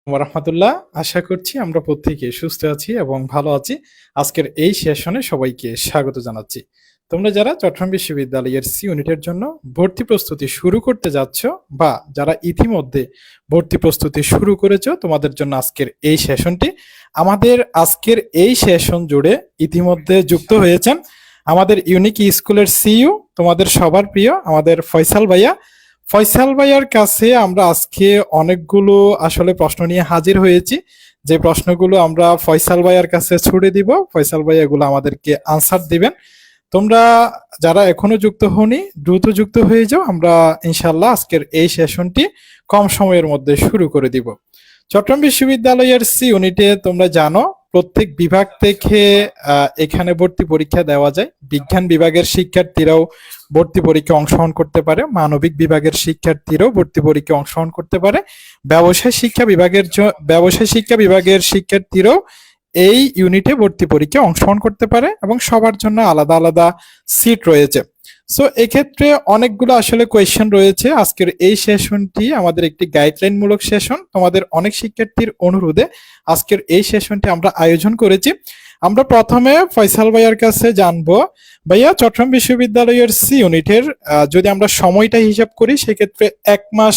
রাহমাতুল্লাহ। আশা করছি আমরা প্রত্যেকে সুস্থ আছি এবং ভালো আছি। আজকের এই সেশনে সবাইকে স্বাগত জানাচ্ছি। তোমরা যারা চট্টগ্রাম বিশ্ববিদ্যালয়ের সি ইউনিটের জন্য ভর্তি প্রস্তুতি শুরু করতে যাচ্ছ বা যারা ইতিমধ্যে ভর্তি প্রস্তুতি শুরু করেছো, তোমাদের জন্য আজকের এই সেশনটি। আমাদের আজকের এই সেশন জুড়ে ইতিমধ্যে যুক্ত হয়েছেন আমাদের ইউনিক স্কুলের সিইও, তোমাদের সবার প্রিয় আমাদের ফয়সাল ভাইয়া। ফয়সাল ভাইয়ার কাছে আমরা আজকে অনেকগুলো আসলে প্রশ্ন নিয়ে হাজির হয়েছি। যে প্রশ্নগুলো আমরা ফয়সাল ভাইয়ার কাছে ছুড়ে দিব, ফয়সাল ভাইয়া এগুলো আমাদেরকে আনসার দিবেন। তোমরা যারা এখনো যুক্ত হওনি দ্রুত যুক্ত হয়ে যাও। আমরা ইনশাল্লাহ আজকের এই সেশনটি কম সময়ের মধ্যে শুরু করে দিব। চট্টগ্রাম বিশ্ববিদ্যালয়ের সি ইউনিটে তোমরা জানো প্রত্যেক বিভাগ থেকে এখানে ভর্তি পরীক্ষা দেওয়া যায়। বিজ্ঞান বিভাগের শিক্ষার্থীরাও ভর্তি পরীক্ষায় অংশগ্রহণ করতে পারে, মানবিক বিভাগের শিক্ষার্থীরাও ভর্তি পরীক্ষায় অংশগ্রহণ করতে পারে, ব্যবসায় শিক্ষা বিভাগের শিক্ষার্থীরাও এই ইউনিটে ভর্তি পরীক্ষায় অংশগ্রহণ করতে পারে এবং সবার জন্য আলাদা আলাদা সিট রয়েছে। সো এক্ষেত্রে অনেকগুলো আসলে কোয়েশ্চেন রয়েছে। আজকের এই সেশনটি আমাদের একটি গাইডলাইন মূলক সেশন। তোমাদের অনেক শিক্ষার্থীর অনুরোধে আজকের এই সেশনটি আমরা আয়োজন করেছি। আমরা প্রথমে ফয়সাল ভাইয়ার কাছে জানবো, ভাইয়া চট্টগ্রাম বিশ্ববিদ্যালয়ের সি ইউনিটের যদি আমরা সময়টা হিসাব করি সেক্ষেত্রে 1 মাস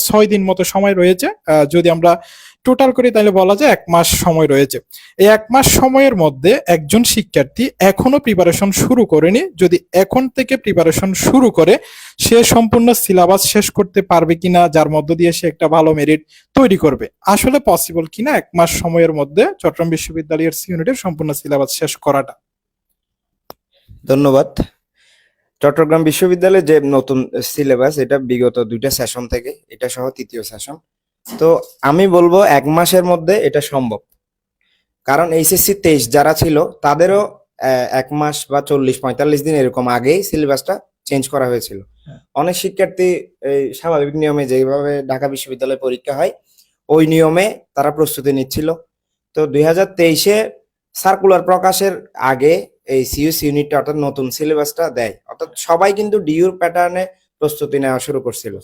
6 দিন মতো সময় রয়েছে। যদি আমরা টোটাল করি তাহলে বলা যায় 1 মাস সময় রয়েছে। এই 1 মাস সময়ের মধ্যে একজন শিক্ষার্থী এখনো প্রিপারেশন শুরু করেনি, যদি এখন থেকে প্রিপারেশন শুরু করে সে সম্পূর্ণ সিলেবাস শেষ করতে পারবে কিনা, যার মধ্য দিয়ে সে একটা ভালো মেরিট তৈরি করবে, আসলে পসিবল কিনা 1 মাস সময়ের মধ্যে চট্টগ্রাম বিশ্ববিদ্যালয়ের সি ইউনিটের সম্পূর্ণ সিলেবাস শেষ করাটা? ধন্যবাদ। চট্টগ্রাম বিশ্ববিদ্যালয়ের যে নতুন সিলেবাস, এটা বিগত 2টা সেশন থেকে, এটা সহ 3য় সেশন। তো আমি বলবো 1 মাসের মধ্যে এটা সম্ভব, কারণ এইচএসসি 23 যারা ছিল তাদেরও 1 মাস বা 40-45 দিন এরকম আগেই সিলেবাসটা চেঞ্জ করা হয়েছিল। অনেক শিক্ষার্থী এই স্বাভাবিক নিয়মে যেভাবে ঢাকা বিশ্ববিদ্যালয়ে পরীক্ষা হয় ওই নিয়মে তারা প্রস্তুতি নিচ্ছিল। তো 2023-এ সার্কুলার প্রকাশের আগে এই সিইউসি ইউনিটটা অর্থাৎ নতুন সিলেবাসটা দেয়, অর্থাৎ সবাই কিন্তু ডিউর প্যাটার্নে প্রস্তুতি নেওয়া শুরু করছিল।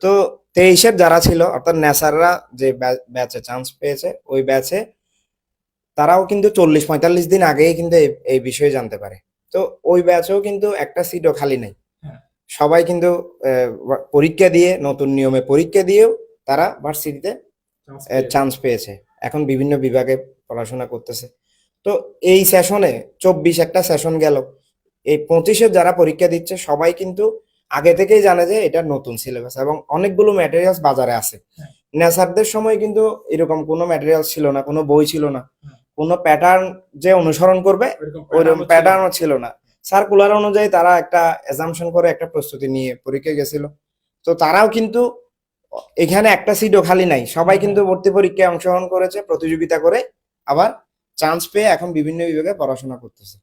তো 23-এর যারা ছিল অর্থাৎ নেসাররা যে ব্যাচে চান্স পেয়েছে, ওই ব্যাচে তারাও কিন্তু 40-45 দিন আগেই কিন্তু এই বিষয়ে জানতে পারে। তো ওই ব্যাচেও কিন্তু একটা সিটও খালি নেই। সবাই কিন্তু পরীক্ষা দিয়ে, নতুন নিয়মে পরীক্ষা দিয়েও তারা ভার্সিটিতে চান্স পেয়েছে, এখন বিভিন্ন বিভাগে পড়াশোনা করতেছে। তো এই সেশনে 24 একটা সেশন গেল, এই 25-এর যারা পরীক্ষা দিচ্ছে সবাই কিন্তু আগে থেকেই জানে যে এটা নতুন সিলেবাস এবং অনেকগুলো ম্যাটেরিয়ালস বাজারে আছে। নেসারদের সময় কিন্তু এরকম কোনো ম্যাটেরিয়ালস ছিল না, কোনো বই ছিল না, কোনো প্যাটার্ন যে অনুসরণ করবে ওইরকম প্যাটার্নও ছিল না। সার্কুলার অনুযায়ী তারা একটা অ্যাজাম্পশন করে একটা প্রস্তুতি নিয়ে পরীক্ষা গেছিল। তো তারাও কিন্তু এখানে একটা সিটও খালি নাই, সবাই কিন্তু ভর্তি পরীক্ষায় অংশগ্রহণ করেছে, প্রতিযোগিতা করে আবার চান্স পেয়ে এখন বিভিন্ন বিভাগে পড়াশোনা করতেছে।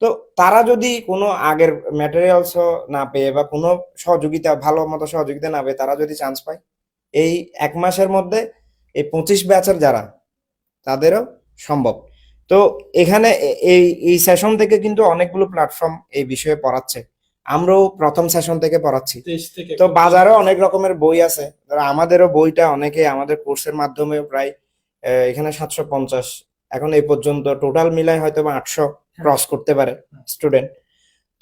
তো তারা যদি কোনো আগের ম্যাটেরিয়ালস না পেয়ে বা কোনো সহযোগিতা, ভালো মতো সহযোগিতা না পেয়ে তারা যদি চান্স পায় এই 1 মাসের মধ্যে, এই 25 ব্যাচের যারা, তাদেরও সম্ভব। তো এখানে এই সেশন থেকে কিন্তু অনেকগুলো প্ল্যাটফর্ম এই বিষয়ে পড়াচ্ছে, আমরাও প্রথম সেশন থেকে পড়াচ্ছি। তো বাজারে অনেক রকমের বই আছে, আমাদেরও বইটা অনেকে আমাদের কোর্সের মাধ্যমে প্রায় এখানে 750, এখন এই পর্যন্ত টোটাল মিলাই হয়তো 800 ক্রস করতে পারে স্টুডেন্ট।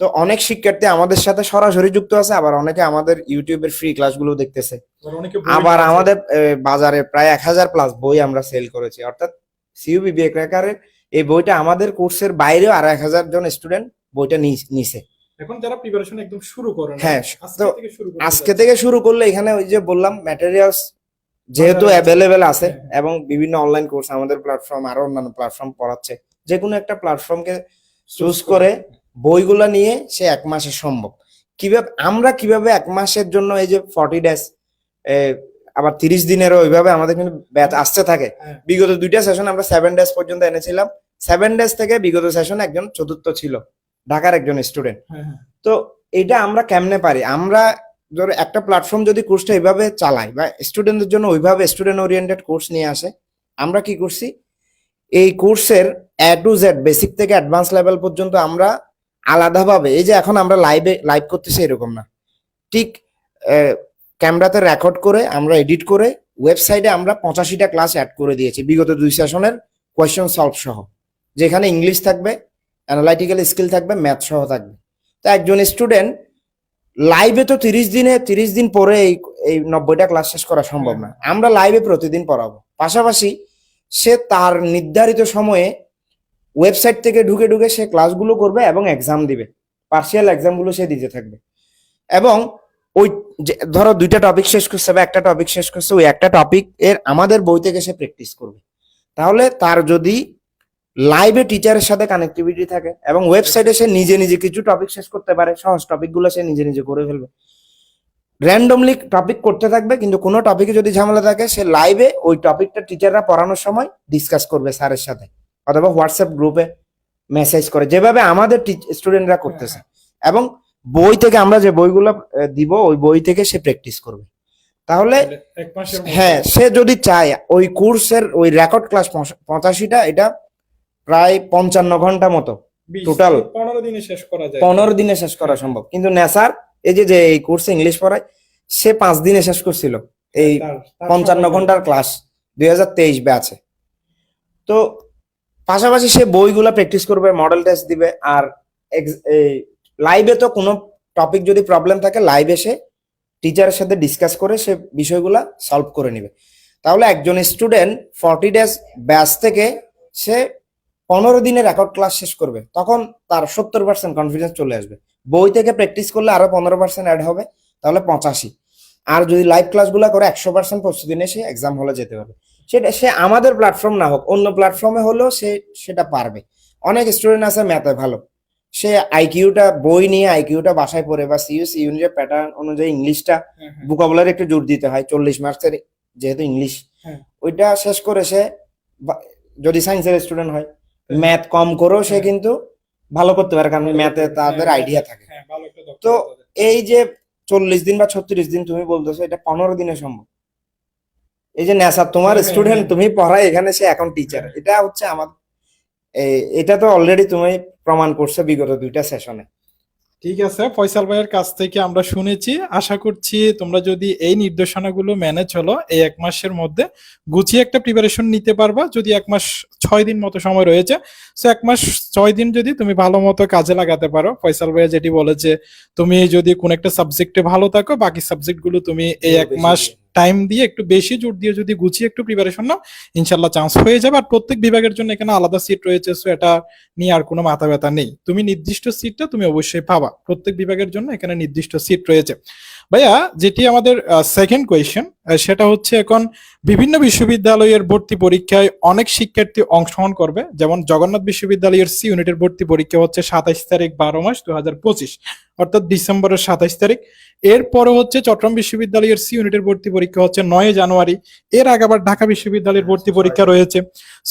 তো অনেক শিক্ষার্থী আমাদের সাথে সরাসরি যুক্ত আছে, আবার অনেকে আমাদের ইউটিউবের ফ্রি ক্লাসগুলো দেখতেছে। আবার আমাদের বাজারে প্রায় 1000+ বই আমরা সেল করেছি, অর্থাৎ সিইউবিবি ক্র্যাকারের এই বইটা আমাদের কোর্সের বাইরেও আর 1000 জন স্টুডেন্ট বইটা নিছে। এখন যারা প্রিপারেশন একদম শুরু করে, হ্যাঁ, আজকে থেকে শুরু করলে এখানে ওই যে বললাম ম্যাটেরিয়ালস যেহেতু অ্যাভেলেবেল আছে এবং বিভিন্ন অনলাইন কোর্স আমাদের প্ল্যাটফর্ম আরো অন্যান্য প্ল্যাটফর্ম পড়াচ্ছে, যে কোনো একটা প্ল্যাটফর্মকে চুজ করে বইগুলা নিয়ে সে 1 মাসে সম্ভব। কিভাবে 1 মাসের জন্য এই যে 40 ডেজ আবার 30 দিনেরও ওইভাবে আমাদের কিন্তু ব্যাচ আসতে থাকে। বিগত 2টা সেশন আমরা 7 ডেজ পর্যন্ত এনেছিলাম। 7 ডেজ থেকে বিগত সেশনে একজন চতুর্থ ছিল, ঢাকার একজন স্টুডেন্ট। তো এটা আমরা কেমনে পারি, আমরা ধরো একটা প্ল্যাটফর্ম যদি কোর্সটা এইভাবে চালাই বা স্টুডেন্টদের জন্য ওইভাবে স্টুডেন্ট ওরিয়েন্টেড কোর্স নিয়ে আসে, আমরা কি করছি এই কোর্সের A to Z বেসিক থেকে অ্যাডভান্স লেভেল পর্যন্ত আমরা আলাদাভাবে, এই যে এখন আমরা লাইভ করতেছি এরকম না, ঠিক ক্যামেরাতে রেকর্ড করে আমরা এডিট করে ওয়েবসাইটে আমরা 85টা ক্লাস অ্যাড করে দিয়েছি বিগত 2 সেশনের কোয়েশ্চেন সলভ সহ, যেখানে ইংলিশ থাকবে, অ্যানালাইটিক্যাল স্কিল থাকবে, ম্যাথ সহ থাকবে। তো একজন স্টুডেন্ট লাইভে তো 30 দিন পরে এই 90টা ক্লাস শেষ করা সম্ভব না। আমরা লাইভে প্রতিদিন পড়াবো, পাশাপাশি সে তার নির্ধারিত সময়ে ওয়েবসাইট থেকে ঢুকে ঢুকে সে ক্লাসগুলো করবে এবং এক্সাম দিবে, পার্সিয়াল এক্সামগুলো সে দিতে থাকবে। এবং ওই ধরো 2টা টপিক শেষ করছে বা একটা টপিক শেষ করছে, ওই একটা টপিক এর আমাদের বই থেকে সে প্র্যাকটিস করবে। তাহলে তার যদি লাইভে টিচারের সাথে কানেক্টিভিটি থাকে এবং ওয়েবসাইটে সে নিজে নিজে কিছু টপিক শেষ করতে পারে, সহজ টপিকগুলো সে নিজে নিজে করে ফেলবে। র্যান্ডমলি টপিক করতে থাকবে, কিন্তু কোনো টপিকে যদি ঝামেলা থাকে সে লাইভে ওই টপিকটা টিচাররা পড়ানোর সময় ডিসকাস করবে স্যারের সাথে, অথবা হোয়াটসঅ্যাপ গ্রুপে মেসেজ করে, যেভাবে আমাদের স্টুডেন্টরা করতেছে। এবং বই থেকে আমরা যে বইগুলো দিব ওই বই থেকে সে প্র্যাকটিস করবে। তাহলে হ্যাঁ, সে যদি চায় ওই কোর্সের ওই রেকর্ড ক্লাস 85টা, এটা প্রায় 55 ঘন্টা মতো টোটাল 15 দিনে শেষ করা যায়, 15 দিনে শেষ করা সম্ভব। কিন্তু নেসার এই যে এই কোর্সে ইংলিশ পড়ায়, সে 5 দিনে শেষ করছিল এই 55 ঘন্টার ক্লাস 2023 ব্যাচে। তো পাশাপাশি সে বইগুলা প্র্যাকটিস করবে, মডেল টেস্ট দিবে। আর লাইভে তো কোনো টপিক যদি প্রবলেম থাকে, লাইভে সে টিচারের সাথে ডিসকাস করে সে বিষয়গুলা সলভ করে নিবে। তাহলে একজন স্টুডেন্ট 40 ডেজ ব্যাচ থেকে সে 15 দিনে রেকর্ড ক্লাস শেষ করবে, তখন তার 70% কনফিডেন্স চলে আসবে। বই থেকে প্র্যাকটিস করলে আরো 15% অ্যাড হবে, তাহলে 85। আর যদি লাইভ ক্লাসগুলো করে 100% প্রতিদিনে সে এক্সাম হলে যেতে পারবে। সেটা সে আমাদের প্ল্যাটফর্ম না হোক, অন্য প্ল্যাটফর্মে হলেও সে সেটা পারবে। অনেক স্টুডেন্ট আছে ম্যাথে ভালো, সে আইকিউটা বই নিয়ে আইকিউটা বাসায় পড়ে, বা সিইউসি ইউনিটের প্যাটার্ন অনুযায়ী ইংলিশটা ভোকাবুলারি একটু জোর দিতে হয়, 40 মার্কসের যেহেতু ইংলিশ, ওইটা শেষ করে সে যদি সায়েন্সের স্টুডেন্ট হয়, ম্যাথ কম করেও সে কিন্তু ভালো করতে পারে, কারণ ম্যাথে তাদের আইডিয়া থাকে। তো এই যে 40 দিন বা 36 দিন তুমি বলতেছো, এটা 15 দিনে সম্ভব। এই যে নেসার তোমার স্টুডেন্ট, তুমি পড়ায়, এখানে সে এখন টিচার, এটা হচ্ছে আমার এটা তো অলরেডি তুমি প্রমাণ করছো বিগত 2টা সেশনে। ঠিক আছে, ফয়সাল ভাইয়ের কাছ থেকে আমরা শুনেছি। আশা করছি তোমরা যদি এই নির্দেশনাগুলো মেনে চলো, এই 1 মাসের মধ্যে গুছিয়ে একটা প্রিপারেশন নিতে পারবা। যদি 1 মাস 6 দিন মতো সময় রয়েছে, সো 1 মাস 6 দিন যদি তুমি ভালো মতো কাজে লাগাতে পারো, ফয়সাল ভাইয়া যেটি বলেছে, তুমি যদি কোন একটা সাবজেক্টে ভালো থাকো, বাকি সাবজেক্ট গুলো তুমি এই 1 মাস টাইম দিয়ে একটু বেশি জোর দিয়ে যদি গুছিয়ে একটু প্রিপারেশন নাও, ইনশাল্লাহ চান্স হয়ে যাবে। আর প্রত্যেক বিভাগের জন্য এখানে আলাদা সিট রয়েছে, সো এটা নিয়ে আর কোনো মাথা ব্যথা নেই। তুমি নির্দিষ্ট সিটটা তুমি অবশ্যই পাবা, প্রত্যেক বিভাগের জন্য এখানে নির্দিষ্ট সিট রয়েছে। ভাইয়া, যেটি আমাদের সেকেন্ড কোয়েশ্চেন, সেটা হচ্ছে এখন বিভিন্ন বিশ্ববিদ্যালয়ের ভর্তি পরীক্ষায় অনেক শিক্ষার্থী অংশগ্রহণ করবে। যেমন জগন্নাথ বিশ্ববিদ্যালয়ের সি ইউনিটের ভর্তি পরীক্ষা হচ্ছে 27 তারিখ 12 মাস 2025, অর্থাৎ ডিসেম্বরের 27 তারিখ। এরপরে হচ্ছে চট্টগ্রাম বিশ্ববিদ্যালয়ের সি ইউনিটের ভর্তি পরীক্ষা হচ্ছে 9 জানুয়ারি। এর আগে আবার ঢাকা বিশ্ববিদ্যালয়ের ভর্তি পরীক্ষা রয়েছে।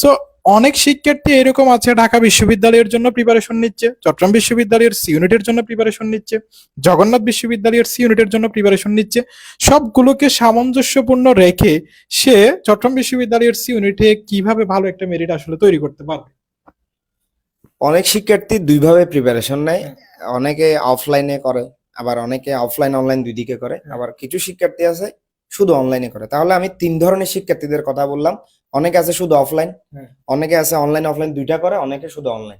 সো অনেক শিক্ষার্থী এরকম আছে, ঢাকা বিশ্ববিদ্যালয়ের জন্য প্রিপারেশন নিচ্ছে, চট্টগ্রাম বিশ্ববিদ্যালয়ের সি ইউনিটের জন্য প্রিপারেশন নিচ্ছে, জগন্নাথ বিশ্ববিদ্যালয়ের সি ইউনিটের জন্য প্রিপারেশন নিচ্ছে। সবগুলোকে সামঞ্জস্যপূর্ণ রেখে সে চট্টগ্রাম বিশ্ববিদ্যালয়ের সি ইউনিটে কিভাবে ভালো একটা মেরিট আসলে তৈরি করতে পারবে? অনেক শিক্ষার্থী 2 ভাবে প্রিপারেশন নেয়, অনেকে অফলাইনে করে, আবার অনেকে অফলাইন অনলাইন 2 দিকে করে, আবার কিছু শিক্ষার্থী আছে শুধু অনলাইনে করে। তাহলে আমি 3 ধরনের শিক্ষার্থীদের কথা বললাম। অনেকে আছে শুধু অফলাইন, অনেকে আছে অনলাইন অফলাইন 2টা করে, অনেকে শুধু অনলাইন।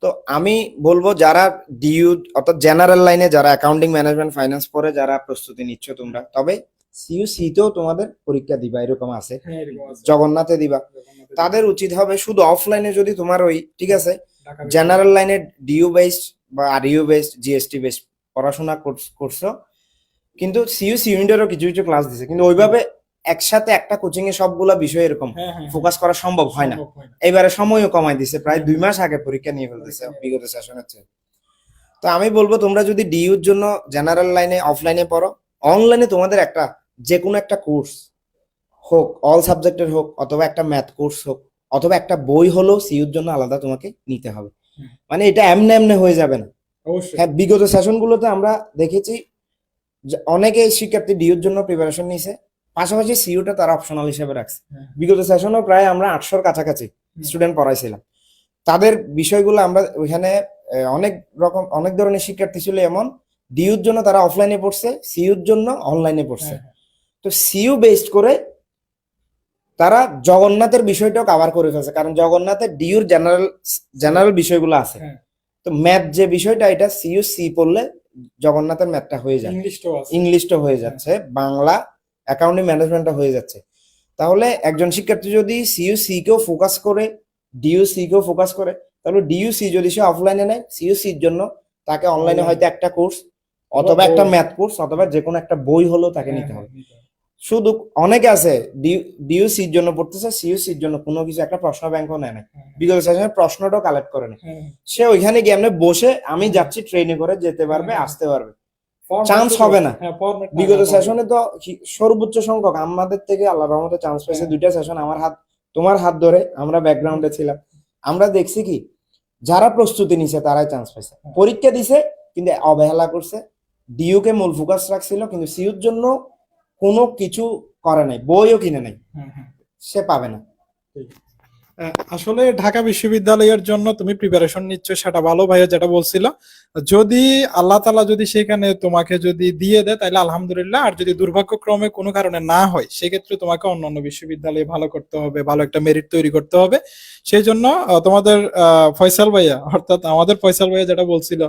তো আমি বলবো যারা ডিইউ অর্থাৎ জেনারেল লাইনে, যারা অ্যাকাউন্টিং ম্যানেজমেন্ট ফাইন্যান্স পড়ে, যারা প্রস্তুতি নিচ্ছ তোমরা, তবে সিইউসি তেও তোমাদের পরীক্ষা দিবা, এরকম আছে, জগন্নাথে দিবা, তাদের উচিত হবে শুধু অফলাইনে, যদি তোমার ওই ঠিক আছে জেনারেল লাইনে ডিইউ বেসড বা আরইউ বেসড জিএসটি বেসড পড়াশোনা করছো, কিন্তু সিইউসি ইউনিটেরও কিছু কিছু ক্লাস দিছে, কিন্তু ওইভাবে একসাথে একটা কোচিং এ সবগুলা বিষয় এরকম ফোকাস করা সম্ভব হয় না। এবারে সময়ও কমাই দিছে, প্রায় 2 মাস আগে পরীক্ষা নিয়ে ফেলতেছে বিগত সেশনের চেয়ে। তো আমি বলবো তোমরা যদি ডিইউর জন্য জেনারেল লাইনে অফলাইনে পড়ো, অনলাইনে তোমাদের একটা যে কোনো একটা কোর্স হোক, অল সাবজেক্টের হোক, অথবা একটা ম্যাথ কোর্স হোক, অথবা একটা বই হলেও সিইউর জন্য আলাদা তোমাকে নিতে হবে। মানে এটা এমনে এমনে হয়ে যাবে না। হ্যাঁ, বিগত সেশনগুলোতে আমরা দেখেছি অনেকে শিক্ষার্থী ডিইউর জন্য প্রিপারেশন নিছে, পাশাপাশি সিইউটা তারা অপশনাল হিসেবে রাখছে। বিগত সেশনও প্রায় আমরা 800-র কাছাকাছি স্টুডেন্ট পড়াইছিলাম। তাদের বিষয়গুলো আমরা ওইখানে অনেক ধরনের শিক্ষার্থী ছিল এমন, ডিইউর জন্য তারা অফলাইনে পড়ছে, সিইউর জন্য অনলাইনে পড়ছে। তো সিইউ বেসড করে তারা জগন্নাথের বিষয়টাও কভার করে ফেলছে, কারণ জগন্নাথের ডিউর জেনারেল বিষয়গুলো আছে। হ্যাঁ, তো ম্যাথ যে বিষয়টা, এটা সিইউ সি পড়লে জগন্নাথের ম্যাথটা হয়ে যায়, ইংলিশটাও আছে। ইংলিশটা হয়ে হ্যাঁ, যাচ্ছে, বাংলা অ্যাকাউন্টিং ম্যানেজমেন্টটা হয়ে যাচ্ছে। তাহলে একজন শিক্ষার্থী যদি সিইউ সি কেও ফোকাস করে, ডিইউ সি কেও ফোকাস করে, তাহলে ডিইউ সি যদি সে অফলাইনে নেয়, সিইউ সির জন্য তাকে অনলাইনে হয়তো একটা কোর্স অথবা একটা ম্যাথ কোর্স অথবা যে কোনো একটা বই হলেও তাকে হ্যাঁ, নিতে হ্যাঁ, হবে। নিতে হবে। শুধু অনেকে আছে ডিইউ সির জন্য পড়তেছে, সিইউ সির জন্য কোনো কিছু একটা প্রশ্ন ব্যাংকও নেয় না, হ্যাঁ, বিগত সেশনের প্রশ্নটাও কালেক্ট করে না। হ্যাঁ, সে ওইখানে গিয়ে এমনি বসে আমি যাচ্ছি ট্রেনে করে যেতে পারবে, হ্যাঁ, আসতে পারবে, ফরম্যাট চান্স শুধু হবে না। হ্যাঁ ফরম্যাট না বিগত পাবে। সেশনে তো সর্বোচ্চ সংখ্যক আমাদের থেকে আল্লাহ রহমতে চান্স পেয়েছে হ্যাঁ, দুইটা সেশন, আমার হাত তোমার হাত ধরে, আমরা ব্যাকগ্রাউন্ডে ছিলাম, আমরা দেখছি কি যারা প্রস্তুতি নিছে তারাই চান্স পেয়েছে, হ্যাঁ, পরীক্ষা দিছে কিন্তু অবহেলা করছে, ডিইউ কে মূল ফোকাস রাখছিল কিন্তু সিইউর জন্য কোনো কিছু করে নাই, বইও কিনে নাই, হ্যাঁ, হ্যাঁ, সে পাবে না। ঠিক। আসলে ঢাকা বিশ্ববিদ্যালয়ের জন্য তুমি প্রিপারেশন নিচ্ছ, সেটা ভালো ভাইয়া যেটা বলছিল। যদি আল্লাহ তাআলা যদি সেখানে তোমাকে যদি দিয়ে দেয় তাহলে আলহামদুলিল্লাহ, আর যদি দুর্ভাগ্যক্রমে কোনো কারণে না হয় সেক্ষেত্রে তোমাকে অন্যান্য বিশ্ববিদ্যালয়ে ভালো করতে হবে, ভালো একটা মেরিট তৈরি করতে হবে। সেই জন্য তোমাদের ফয়সাল ভাইয়া অর্থাৎ আমাদের ফয়সাল ভাইয়া যেটা বলছিল,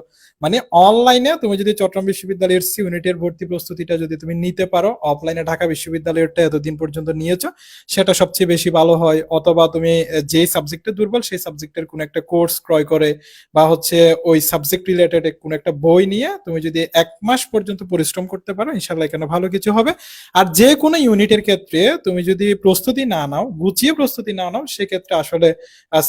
মানে অনলাইনে তুমি যদি চট্টগ্রাম বিশ্ববিদ্যালয়ের সি ইউনিটের ভর্তি প্রস্তুতিটা যদি তুমি নিতে পারো, অফলাইনে ঢাকা বিশ্ববিদ্যালয়েরটা এতদিন পর্যন্ত নিয়েছো সেটা সবচেয়ে বেশি ভালো হয়। অথবা তুমি যে সাবজেক্টে দুর্বল সেই সাবজেক্টের কোন একটা কোর্স ক্রয় করে বা হচ্ছে ওই সাবজেক্ট রিলেটেড কোন একটা বই নিয়ে তুমি যদি 1 মাস পর্যন্ত পরিশ্রম করতে পারো, ইনশাল্লাহ এখানে ভালো কিছু হবে। আর যে কোনো ইউনিটের ক্ষেত্রে তুমি যদি প্রস্তুতি না নাও, গুছিয়ে প্রস্তুতি না নাও, সেক্ষেত্রে আসলে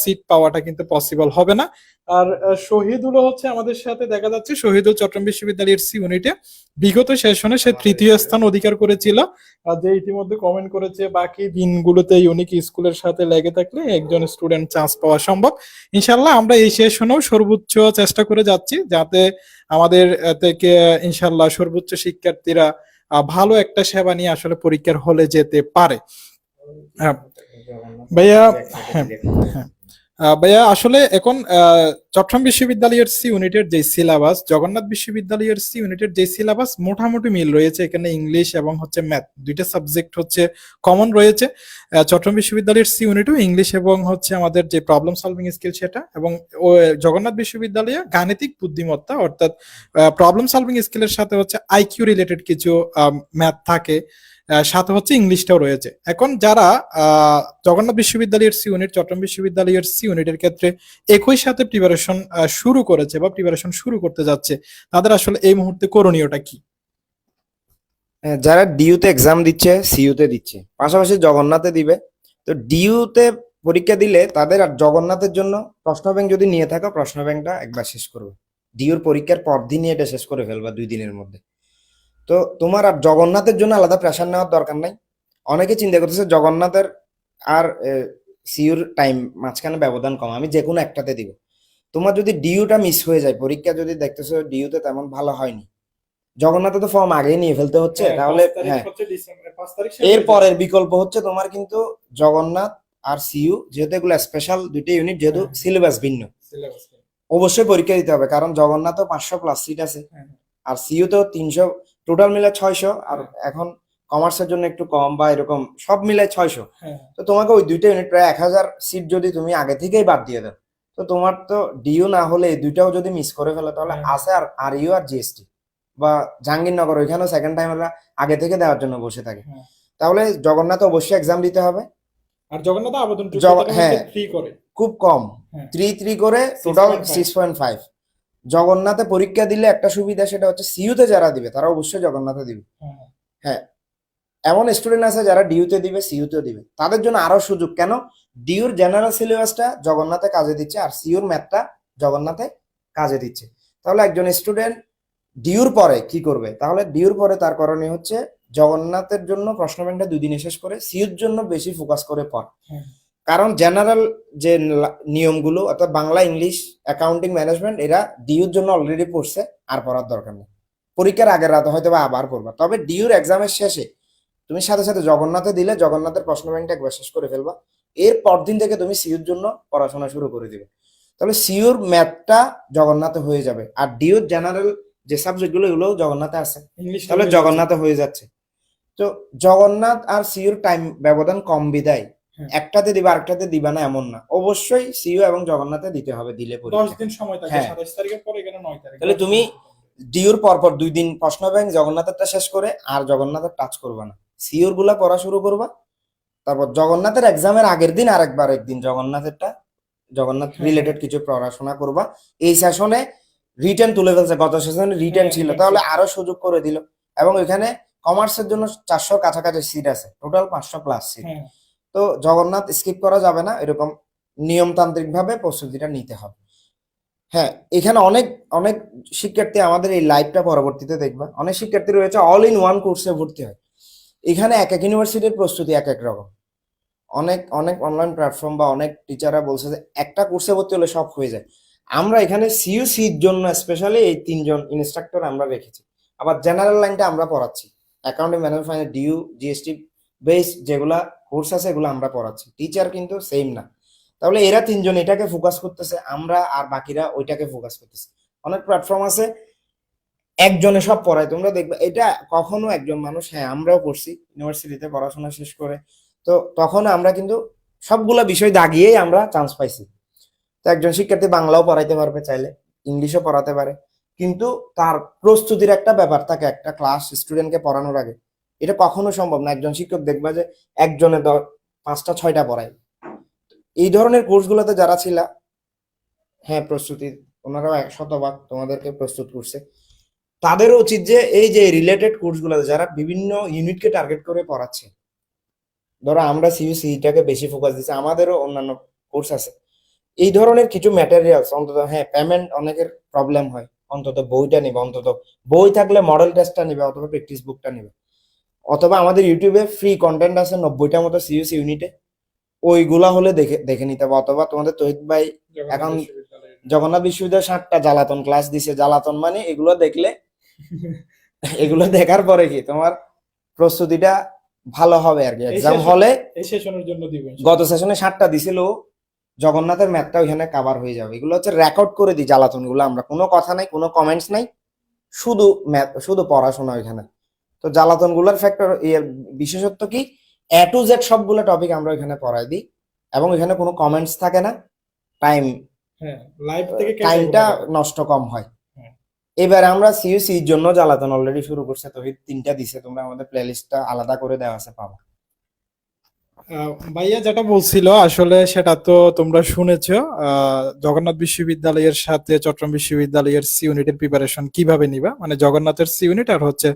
সিট পাওয়াটা কিন্তু পসিবল হবে না। আর শহীদুলও হচ্ছে আমাদের সাথে দেখা যাচ্ছে, শহীদুল চট্টগ্রাম বিশ্ববিদ্যালয়ের সি ইউনিটে বিগত সেশনে সে তৃতীয় স্থান অধিকার করেছিল। যে ইতিমধ্যে কমেন্ট করেছে বাকি দিনগুলোতে ইউনিক স্কুলের সাথে লেগে থাকলে একজন স্টুডেন্ট চান্স পাওয়া সম্ভব। ইনশাল্লাহ আমরা এই সেশনেও সর্বোচ্চ চেষ্টা করে যাচ্ছি যাতে আমাদের থেকে ইনশাল্লাহ সর্বোচ্চ শিক্ষার্থীরা ভালো একটা সেবা নিয়ে আসলে পরীক্ষার হলে যেতে পারে। হ্যাঁ, ভাইয়া। হ্যাঁ, হ্যাঁ, ভাইয়া আসলে এখন চট্টগ্রাম বিশ্ববিদ্যালয়ের সি ইউনিটের যে সিলেবাস, জগন্নাথ বিশ্ববিদ্যালয়ের সি ইউনিটের যে সিলেবাস মোটামুটি মিল রয়েছে। এখানে ইংলিশ এবং হচ্ছে ম্যাথ দুইটা সাবজেক্ট হচ্ছে কমন রয়েছে। চট্টগ্রাম বিশ্ববিদ্যালয়ের সি ইউনিটও ইংলিশ এবং হচ্ছে আমাদের যে প্রবলেম সলভিং স্কিল সেটা, এবং জগন্নাথ বিশ্ববিদ্যালয়ে গাণিতিক বুদ্ধিমত্তা অর্থাৎ প্রবলেম সলভিং স্কিলের সাথে হচ্ছে আইকিউ রিলেটেড কিছু ম্যাথ থাকে, সাথে হচ্ছে ইংলিশটাও রয়েছে। এখন যারা জগন্নাথ বিশ্ববিদ্যালয়ের সি ইউনিট, চট্টগ্রাম বিশ্ববিদ্যালয়ের সি ইউনিটের ক্ষেত্রে একই সাথে প্রিপারেশন শুরু করেছে বা প্রিপারেশন শুরু করতে যাচ্ছে, তাদের আসলে এই মুহূর্তে করণীয়টা কি? যারা ডিইউতে এক্সাম দিচ্ছে সিইউতে দিচ্ছে, পাশাপাশি জগন্নাথে দিবে, তো ডিইউতে পরীক্ষা দিলে তাদের আর জগন্নাথের জন্য প্রশ্ন ব্যাংক যদি নিয়ে থাকো, প্রশ্ন ব্যাংকটা একবার শেষ করবে, ডিইউর পরীক্ষার পর দিনই এটা শেষ করে ফেলবা 2 দিনের মধ্যে। তো তোমার আর জগন্নাথের জন্য আলাদা প্রেশার নেওয়ার দরকার নাই। অনেকে চিন্তা করতেছে জগন্নাথের আর সিইউর টাইম মাঝখানে ব্যবধান কম, আমি যে কোনো একটাতে দিব। তোমার যদি ডিইউটা মিস হয়ে যায়, পরীক্ষা যদি দেখতেছো ডিইউতে তেমন ভালো হয়নি, জগন্নাথে তো ফর্ম আগেই নিয়ে ফেলতে হচ্ছে, তাহলে হ্যাঁ, এর পরের বিকল্প হচ্ছে তোমার কিন্তু জগন্নাথ আর সিইউ, যেহেতু এগুলো স্পেশাল দুইটা ইউনিট, যেহেতু সিলেবাস ভিন্ন, অবশ্যই পরীক্ষা দিতে হবে, কারণ জগন্নাথও 500+ সিট আছে আর সিইউ তো 300, টোটাল মিলে 600, আর এখন কমার্সের জন্য একটু কম বা এরকম সব মিলে 600। তো তোমাকে ওই দুইটা ইউনিট প্রায় 1000 সিট যদি তুমি আগে থেকেই বাদ দিয়ে দাও, তো তোমার তো ডিইউ না হলে এই দুইটাও যদি মিস করে ফেলে, তাহলে আছে আর আরইউ আর জিএসটি বা জাহাঙ্গীরনগর, ওইখানেও সেকেন্ড টাইম আমরা আগে থেকে দেওয়ার জন্য বসে থাকি। তাহলে জগন্নাথে অবশ্যই এক্সাম দিতে হবে। আর জগন্নাথ আবেদন হ্যাঁ, ফ্রি করে, খুব কম, 3 করে টোটাল 6.5। জগন্নাথে পরীক্ষা দিলে একটা সুবিধা, সেটা হচ্ছে সিইউতে যারা দিবে তারা অবশ্যই জগন্নাথে দিবে। হ্যাঁ, এমন স্টুডেন্ট আছে যারা ডিইউতে দিবে সিইউতেও দিবে, তাদের জন্য আরো সুযোগ। কেন? ডিইউর জেনারেল সিলেবাসটা জগন্নাথে কাজে দিচ্ছে আর সিইউর ম্যাথটা জগন্নাথে কাজে দিচ্ছে। তাহলে একজন স্টুডেন্ট ডিইউর পরে কি করবে? তাহলে ডিইউর পরে তার করণীয় হচ্ছে জগন্নাথের জন্য প্রশ্ন ব্যাংকটা 2 দিনে শেষ করে সিইউর জন্য বেশি ফোকাস করে পড়। কারণ জেনারেল যে নিয়মগুলো অর্থাৎ বাংলা, ইংলিশ, অ্যাকাউন্টিং, ম্যানেজমেন্ট, এরা ডিইউর জন্য অলরেডি পড়ছে, আর পড়ার দরকার নেই। পরীক্ষার আগের রাতে হয়তো বা আবার পড়বা, তবে ডিইউর এক্সামের শেষে তুমি সাথে সাথে জগন্নাথে দিলে জগন্নাথের প্রশ্ন ব্যাংকটা একবার শেষ করে ফেলবা, এর পরদিন থেকে তুমি সিইউর জন্য পড়াশোনা শুরু করে দিবে। তাহলে সিইউর ম্যাথটা জগন্নাথে হয়ে যাবে, আর ডিইউর জেনারেল যে সাবজেক্টগুলো এগুলোও জগন্নাথে আছে, তাহলে জগন্নাথে হয়ে যাচ্ছে। তো জগন্নাথ আর সিইউর টাইম ব্যবধান কম বিদায় হ্যাঁ। একটাতে দিবা আরেকটাতে দিবা না এমন না, অবশ্যই সিইউ এবং জগন্নাথে দিতে হবে দিলে 10 পরীক্ষা। দিন সময় থাকে, হ্যাঁ। 27 তারিখের পরে এখানে 9 তারিখ। তাহলে 10 তুমি দিন সময় থাকে। ডিউর পরপর 2 দিন প্রশ্ন ব্যাংক জগন্নাথেরটা শেষ করে আর জগন্নাথের টাচ করবা না, সিইউর গুলা পড়া শুরু করবা। তারপর জগন্নাথের এক্সামের আগের দিন আরেকবার একদিন জগন্নাথেরটা, জগন্নাথ হ্যাঁ, রিলেটেড কিছু পড়াশোনা করবা। এই সেশনে রিটেন তুলে ফেলছে, গত সেশনে রিটেন হ্যাঁ, ছিল, written তাহলে ছিল। আরো সুযোগ করে দিল। এবং এখানে কমার্সের জন্য 400 কাছাকাছি সিট আছে, টোটাল 500 প্লাস সিট। হ্যাঁ, তো জগন্নাথ স্কিপ করা যাবে না, এরকম নিয়মতান্ত্রিক ভাবে প্রস্তুতিটা নিতে হবে। হ্যাঁ, এখানে অনেক অনেক শিক্ষার্থী আমাদের এই লাইভটা পরবর্তীতে দেখবা, অনেক শিক্ষার্থী রয়েছে অল ইন ওয়ান কোর্সে ভর্তি হয়। এখানে এক এক ইউনিভার্সিটির প্রস্তুতি এক এক রকম। অনেক অনেক অনলাইন প্ল্যাটফর্ম বা অনেক টিচাররা বলছে যে একটা কোর্সে ভর্তি হলে সব হয়ে যায়। আমরা এখানে সিইউসির জন্য স্পেশালি এই 3জন ইনস্ট্রাক্টর আমরা রেখেছি। আবার জেনারেল লাইনটা আমরা পড়াচ্ছি, accounting, management, finance, DU, GST base যেগুলা কোর্স আছে এগুলো আমরা পড়াচ্ছি। টিচার কিন্তু সেম না। তাহলে এরা 3জন এটাকে ফোকাস করতেছে, আমরা আর বাকিরা ওইটাকে ফোকাস করতেছে। অনেক প্ল্যাটফর্ম আছে একজনে সব পড়ায়, তোমরা দেখবে এটা কখনো একজন মানুষ, হ্যাঁ আমরাও পড়ছি ইউনিভার্সিটিতে পড়াশোনা শেষ করে, তো তখন আমরা কিন্তু সবগুলা বিষয় দাগিয়েই আমরা চান্স পাইছি। তো একজন শিক্ষার্থী বাংলাও পড়াইতে পারবে চাইলে, ইংলিশও পড়াতে পারে, কিন্তু তার প্রস্তুতির একটা ব্যাপার থাকে একটা ক্লাস স্টুডেন্টকে পড়ানোর আগে। এটা কখনো সম্ভব না একজন শিক্ষক দেখবা যে একজনে 5টা 6টা পড়ায়। এই ধরনের কোর্সগুলোতে যারা ছিল, হ্যাঁ প্রস্তুতি ওনারাও 100% তোমাদেরকে প্রস্তুত করছে। তাদেরও উচিত যে এই যে রিলেটেড কোর্সগুলোতে যারা বিভিন্ন ইউনিটকে টার্গেট করে পড়াচ্ছে, ধরো আমরা সিইউসিটাকে বেশি ফোকাস দিচ্ছি, আমাদেরও অন্যান্য কোর্স আছে, এই ধরনের কিছু ম্যাটেরিয়ালস অন্তত, হ্যাঁ পেমেন্ট অনেকের প্রবলেম হয়, অন্তত বইটা নিবে, অন্তত বই থাকলে মডেল টেস্টটা নিবে অথবা প্র্যাকটিস বুকটা নিবে, অথবা আমাদের ইউটিউবে ফ্রি কন্টেন্ট আছে 90টা মতো সিইউসি ইউনিটে, ওইগুলা হলে দেখে দেখে নিতে হবে। অথবা তোমাদের তহিদ ভাই জগন্নাথ এখন বিশ্ববিদ্যালয়ের। জগন্নাথ বিশ্ববিদ্যালয় 7টা জ্বালাতন ক্লাস দিছে, জ্বালাতন মানে এগুলো দেখলে এগুলো দেখার পরে কি তোমার প্রস্তুতিটা ভালো হবে আর কি। এই এক্সাম সেশন- হলে এই সেশনের জন্য দিব ইনশাআল্লাহ। গত সেশনে 7টা দিছিল, জগন্নাথের ম্যাথটা ওইখানে কাভার হয়ে যাবে। এগুলো হচ্ছে রেকর্ড করে দিই জ্বালাতন গুলো, আমরা কোনো কথা নাই, কোনো কমেন্টস নাই, শুধু ম্যাথ, শুধু পড়াশোনা ওইখানে। তো জ্বালাতন গুলার ফ্যাক্টর বিশেষত্ব কি, এ টু জেড সবগুলো টপিক আমরা ওইখানে পড়াই দিই, এবং এখানে কোনো কমেন্টস থাকে না, টাইম হ্যাঁ, লাইভ থেকে কেটে টাইমটা কোনো কথা। নষ্ট কম হয়। হ্যাঁ। এবার আমরা সিইউসির জন্য জ্বালাতন অলরেডি শুরু করছে, তো 3টা দিছে, তোমরা আমাদের প্লেলিস্টটা আলাদা করে দেওয়া আছে, পাবো। ভাইয়া যেটা বলছিল আসলে সেটা তো তোমরা শুনেছো, জগন্নাথ বিশ্ববিদ্যালয়ের সাথে চট্টগ্রাম বিশ্ববিদ্যালয়ের সি ইউনিটের প্রিপারেশন কিভাবে নিবা, মানে জগন্নাথের সি ইউনিট আর হচ্ছে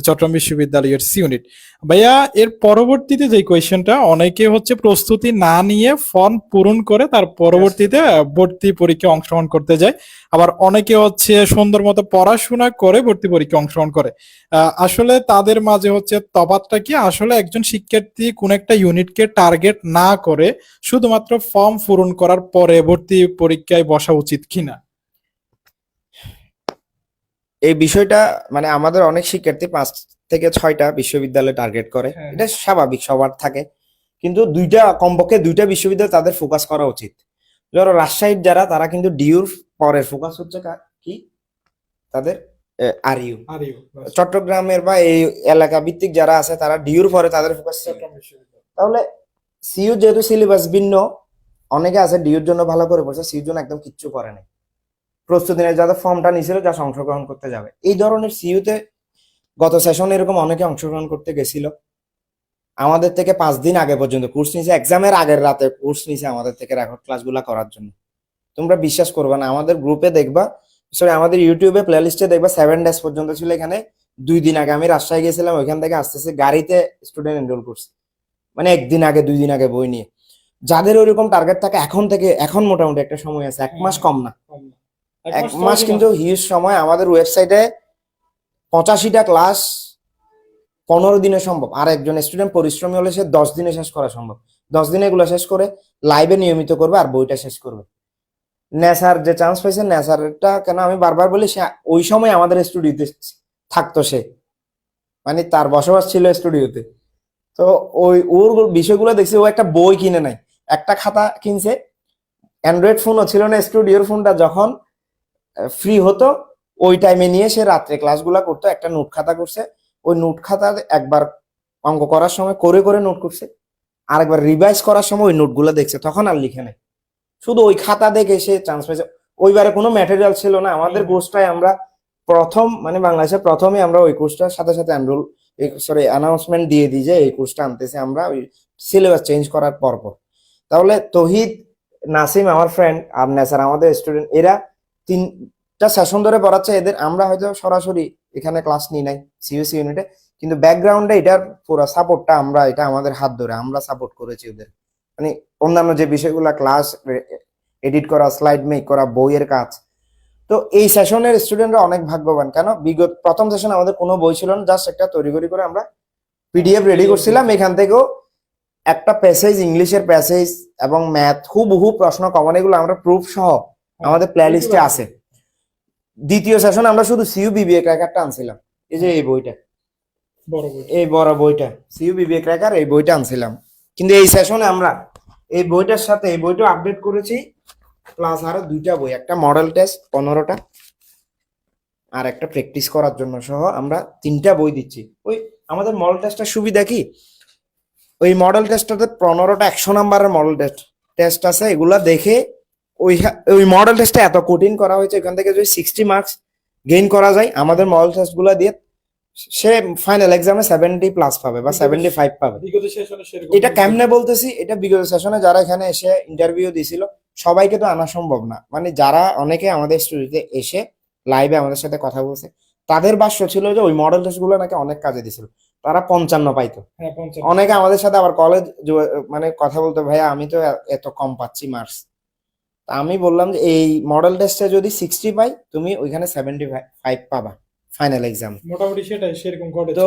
চট্টগ্রাম বিশ্ববিদ্যালয়ের সি ইউনিট। ভাইয়া এর পরবর্তীতে যে কোয়েশ্চেনটা, অনেকে হচ্ছে প্রস্তুতি না নিয়ে ফর্ম পূরণ করে তার পরবর্তীতে ভর্তি পরীক্ষায় অংশগ্রহণ করতে যায়, আবার অনেকে হচ্ছে সুন্দর মতো পড়াশোনা করে ভর্তি পরীক্ষায় অংশগ্রহণ করে। আসলে তাদের মাঝে হচ্ছে তফাৎটা কি, আসলে একজন শিক্ষার্থী কোন একটা ইউনিটকে টার্গেট না করে শুধুমাত্র ফর্ম পূরণ করার পরে ভর্তি পরীক্ষায় বসা উচিত কিনা? এই বিষয়টা মানে আমাদের অনেক শিক্ষার্থী 5 থেকে 6টা বিশ্ববিদ্যালয় টার্গেট করে, হ্যাঁ। এটা স্বাভাবিক, সবার থাকে, কিন্তু কমপক্ষে 2টা বিশ্ববিদ্যালয় তাদের ফোকাস করা উচিত। ধরো রাজশাহীর যারা, তারা কিন্তু ডিউর পরের ফোকাস হচ্ছে কি তাদের আরইউ। আর ইউ চট্টগ্রামের বা এই এলাকা ভিত্তিক যারা আছে তারা ডিউর পরে তাদের ফোকাস। চট্টগ্রাম বিশ্ববিদ্যালয়। তাহলে সিইউ যেহেতু সিলেবাস ভিন্ন, অনেকে আছে ডিউর জন্য ভালো করে পড়ছে, সিইউর জন্য একদম কিচ্ছু করে নাই, প্রস্তুতি নেই, যাদের ফর্মটা নিয়েছিল যা অংশগ্রহণ করতে যাবে। এই ধরনের সিইউতে গত সেশনে এরকম অনেকে অংশগ্রহণ করতে গেছিল, আমাদের থেকে 5 দিন আগে পর্যন্ত কোর্স নিয়েছে, এক্সামের আগের রাতে কোর্স নিয়েছে আমাদের থেকে রেকর্ড ক্লাসগুলো করার জন্য। তোমরা বিশ্বাস করবে না, আমাদের গ্রুপে দেখবা, সরি আমাদের ইউটিউবে প্লেলিস্টে দেখবা 7 ডেজ পর্যন্ত ছিল। এখানে 2 দিন আগে আমি রাজশাহী গেছিলাম, ওইখান থেকে আসতেছে গাড়িতে স্টুডেন্ট এনরোল করছে, মানে 1 দিন আগে 2 দিন আগে বই নিয়ে। যাদের ওইরকম টার্গেট থাকে, এখন মোটামুটি একটা সময় আছে, 1 মাস কম না, কম না। 1 মাস কিন্তু হিউজ সময়। আমাদের ওয়েবসাইটে 85টা ক্লাস 15 দিনে সম্ভব, আর একজন স্টুডেন্ট পরিশ্রমী হলে সে 10 দিনে শেষ করা সম্ভব। 10 দিনে এগুলো শেষ করে লাইভে নিয়মিত করবে আর বইটা শেষ করবে। নেসার যে চান্স পাইছে, নেসারটা কেন আমি বারবার বলি, সে ওই সময় আমাদের স্টুডিওতে থাকতো, সে মানে তার বসবাস ছিল স্টুডিওতে। তো ওর বিষয়গুলো দেখছি, ও একটা বই কিনে নাই, একটা খাতা কিনছে, অ্যান্ড্রয়েড ফোনও ছিল না, স্টুডিওর ফোনটা যখন ফ্রি হতো ওই টাইমে নিয়ে সে রাত্রে ক্লাসগুলা করতো, একটা নোট খাতা করছে, ওই নোট খাতা একবার অঙ্ক করার সময় করে করে নোট করছে, আরেকবার রিভাইজ করার সময় ওই নোটগুলো দেখছে, তখন আর লিখে নেই, শুধু ওই খাতা দেখে সে চান্স পেয়েছে। ওইবারে কোনো ম্যাটেরিয়াল ছিল না আমাদের কোর্সটায়, আমরা প্রথম মানে বাংলাদেশে প্রথমে আমরা ওই কোর্সটার সাথে সাথে অ্যানাউন্সমেন্ট দিয়ে দিই যে এই কোর্সটা আনতেছে আমরা, ওই সিলেবাস চেঞ্জ করার পর পর। তাহলে তহিদ, নাসিম আমার ফ্রেন্ড, আর নেসার আমাদের স্টুডেন্ট, এরা 3টা সেশন ধরে পড়াচ্ছে এদের। আমরা হয়তো সরাসরি এখানে ক্লাস নিই নাই সিইউসি ইউনিটে, কিন্তু ব্যাকগ্রাউন্ডে এটার পুরো সাপোর্টটা আমরা, এটা আমাদের হাত ধরে আমরা সাপোর্ট করেছি ওদের। মানে অন্যান্য যে বিষয়গুলো ক্লাস এডিট করা, স্লাইড মেক করা, বইয়ের কাজ। তো এই সেশনের স্টুডেন্টরা অনেক ভাগ্যবান, কেন বিগত প্রথম সেশন আমাদের কোনো বই ছিল না, জাস্ট একটা তৈরি করে আমরা পিডিএফ রেডি করছিলাম, এখান থেকেও একটা প্যাসেজ, ইংলিশের প্যাসেজ এবং ম্যাথ হুবহু প্রশ্ন কমন, এগুলো আমরা প্রুফ সহ আমাদের প্লে লিস্টে আছে। দ্বিতীয় সেশনে আমরা শুধু সিইউ বিবিএ ক্র্যাকারটা আনছিলাম, এই যে এই বইটা, এই বড় বইটা সিইউ বিবিএ ক্র্যাকার, এই বইটা আনছিলাম। কিন্তু এই সেশনে আমরা এই বইটার সাথে এই বইটা আপডেট করেছি, প্লাস আরো 2টা বই, একটা মডেল টেস্ট 15টা আর একটা প্র্যাকটিস করার জন্য সহ আমরা 3টা বই দিচ্ছি। ওই আমাদের মডেল টেস্টের সুবিধা কি, ওই মডেল টেস্টটাতে 15টা 100 নাম্বারের মডেল টেস্ট আছে, এগুলা দেখে ওই মডেল টেস্টটা এত কঠিন করা হয়েছে, এখান থেকে যদি 60 মার্কস গেইন করা যায় আমাদের মডেল টেস্ট গুলা দিয়ে, সে ফাইনাল এক্সামে 70+ পাবে বা 75 পাবে। এটা কেমনে বলতেছি, এটা বিগত সেশনে যারা এখানে এসে ইন্টারভিউ দিছিল সবাইকে তো আনা সম্ভব না, মানে যারা অনেকে আমাদের স্টুডিওতে এসে লাইভে আমাদের সাথে কথা বলছে, তাদের ভাষ্য ছিল যে ওই মডেল টেস্ট গুলো নাকি অনেক কাজে দিছিল, তারা 55 পাইতো। অনেকে আমাদের সাথে আবার কলেজ মানে কথা বলতো, ভাইয়া আমি তো এত কম পাচ্ছি মার্কস। আমি বললাম যে এই মডেল টেস্টে যদি 60 পাই, তুমি ওইখানে 75 পাবা ফাইনাল এক্সাম। মোটামুটি সেটাই সেরকম ঘটে। তো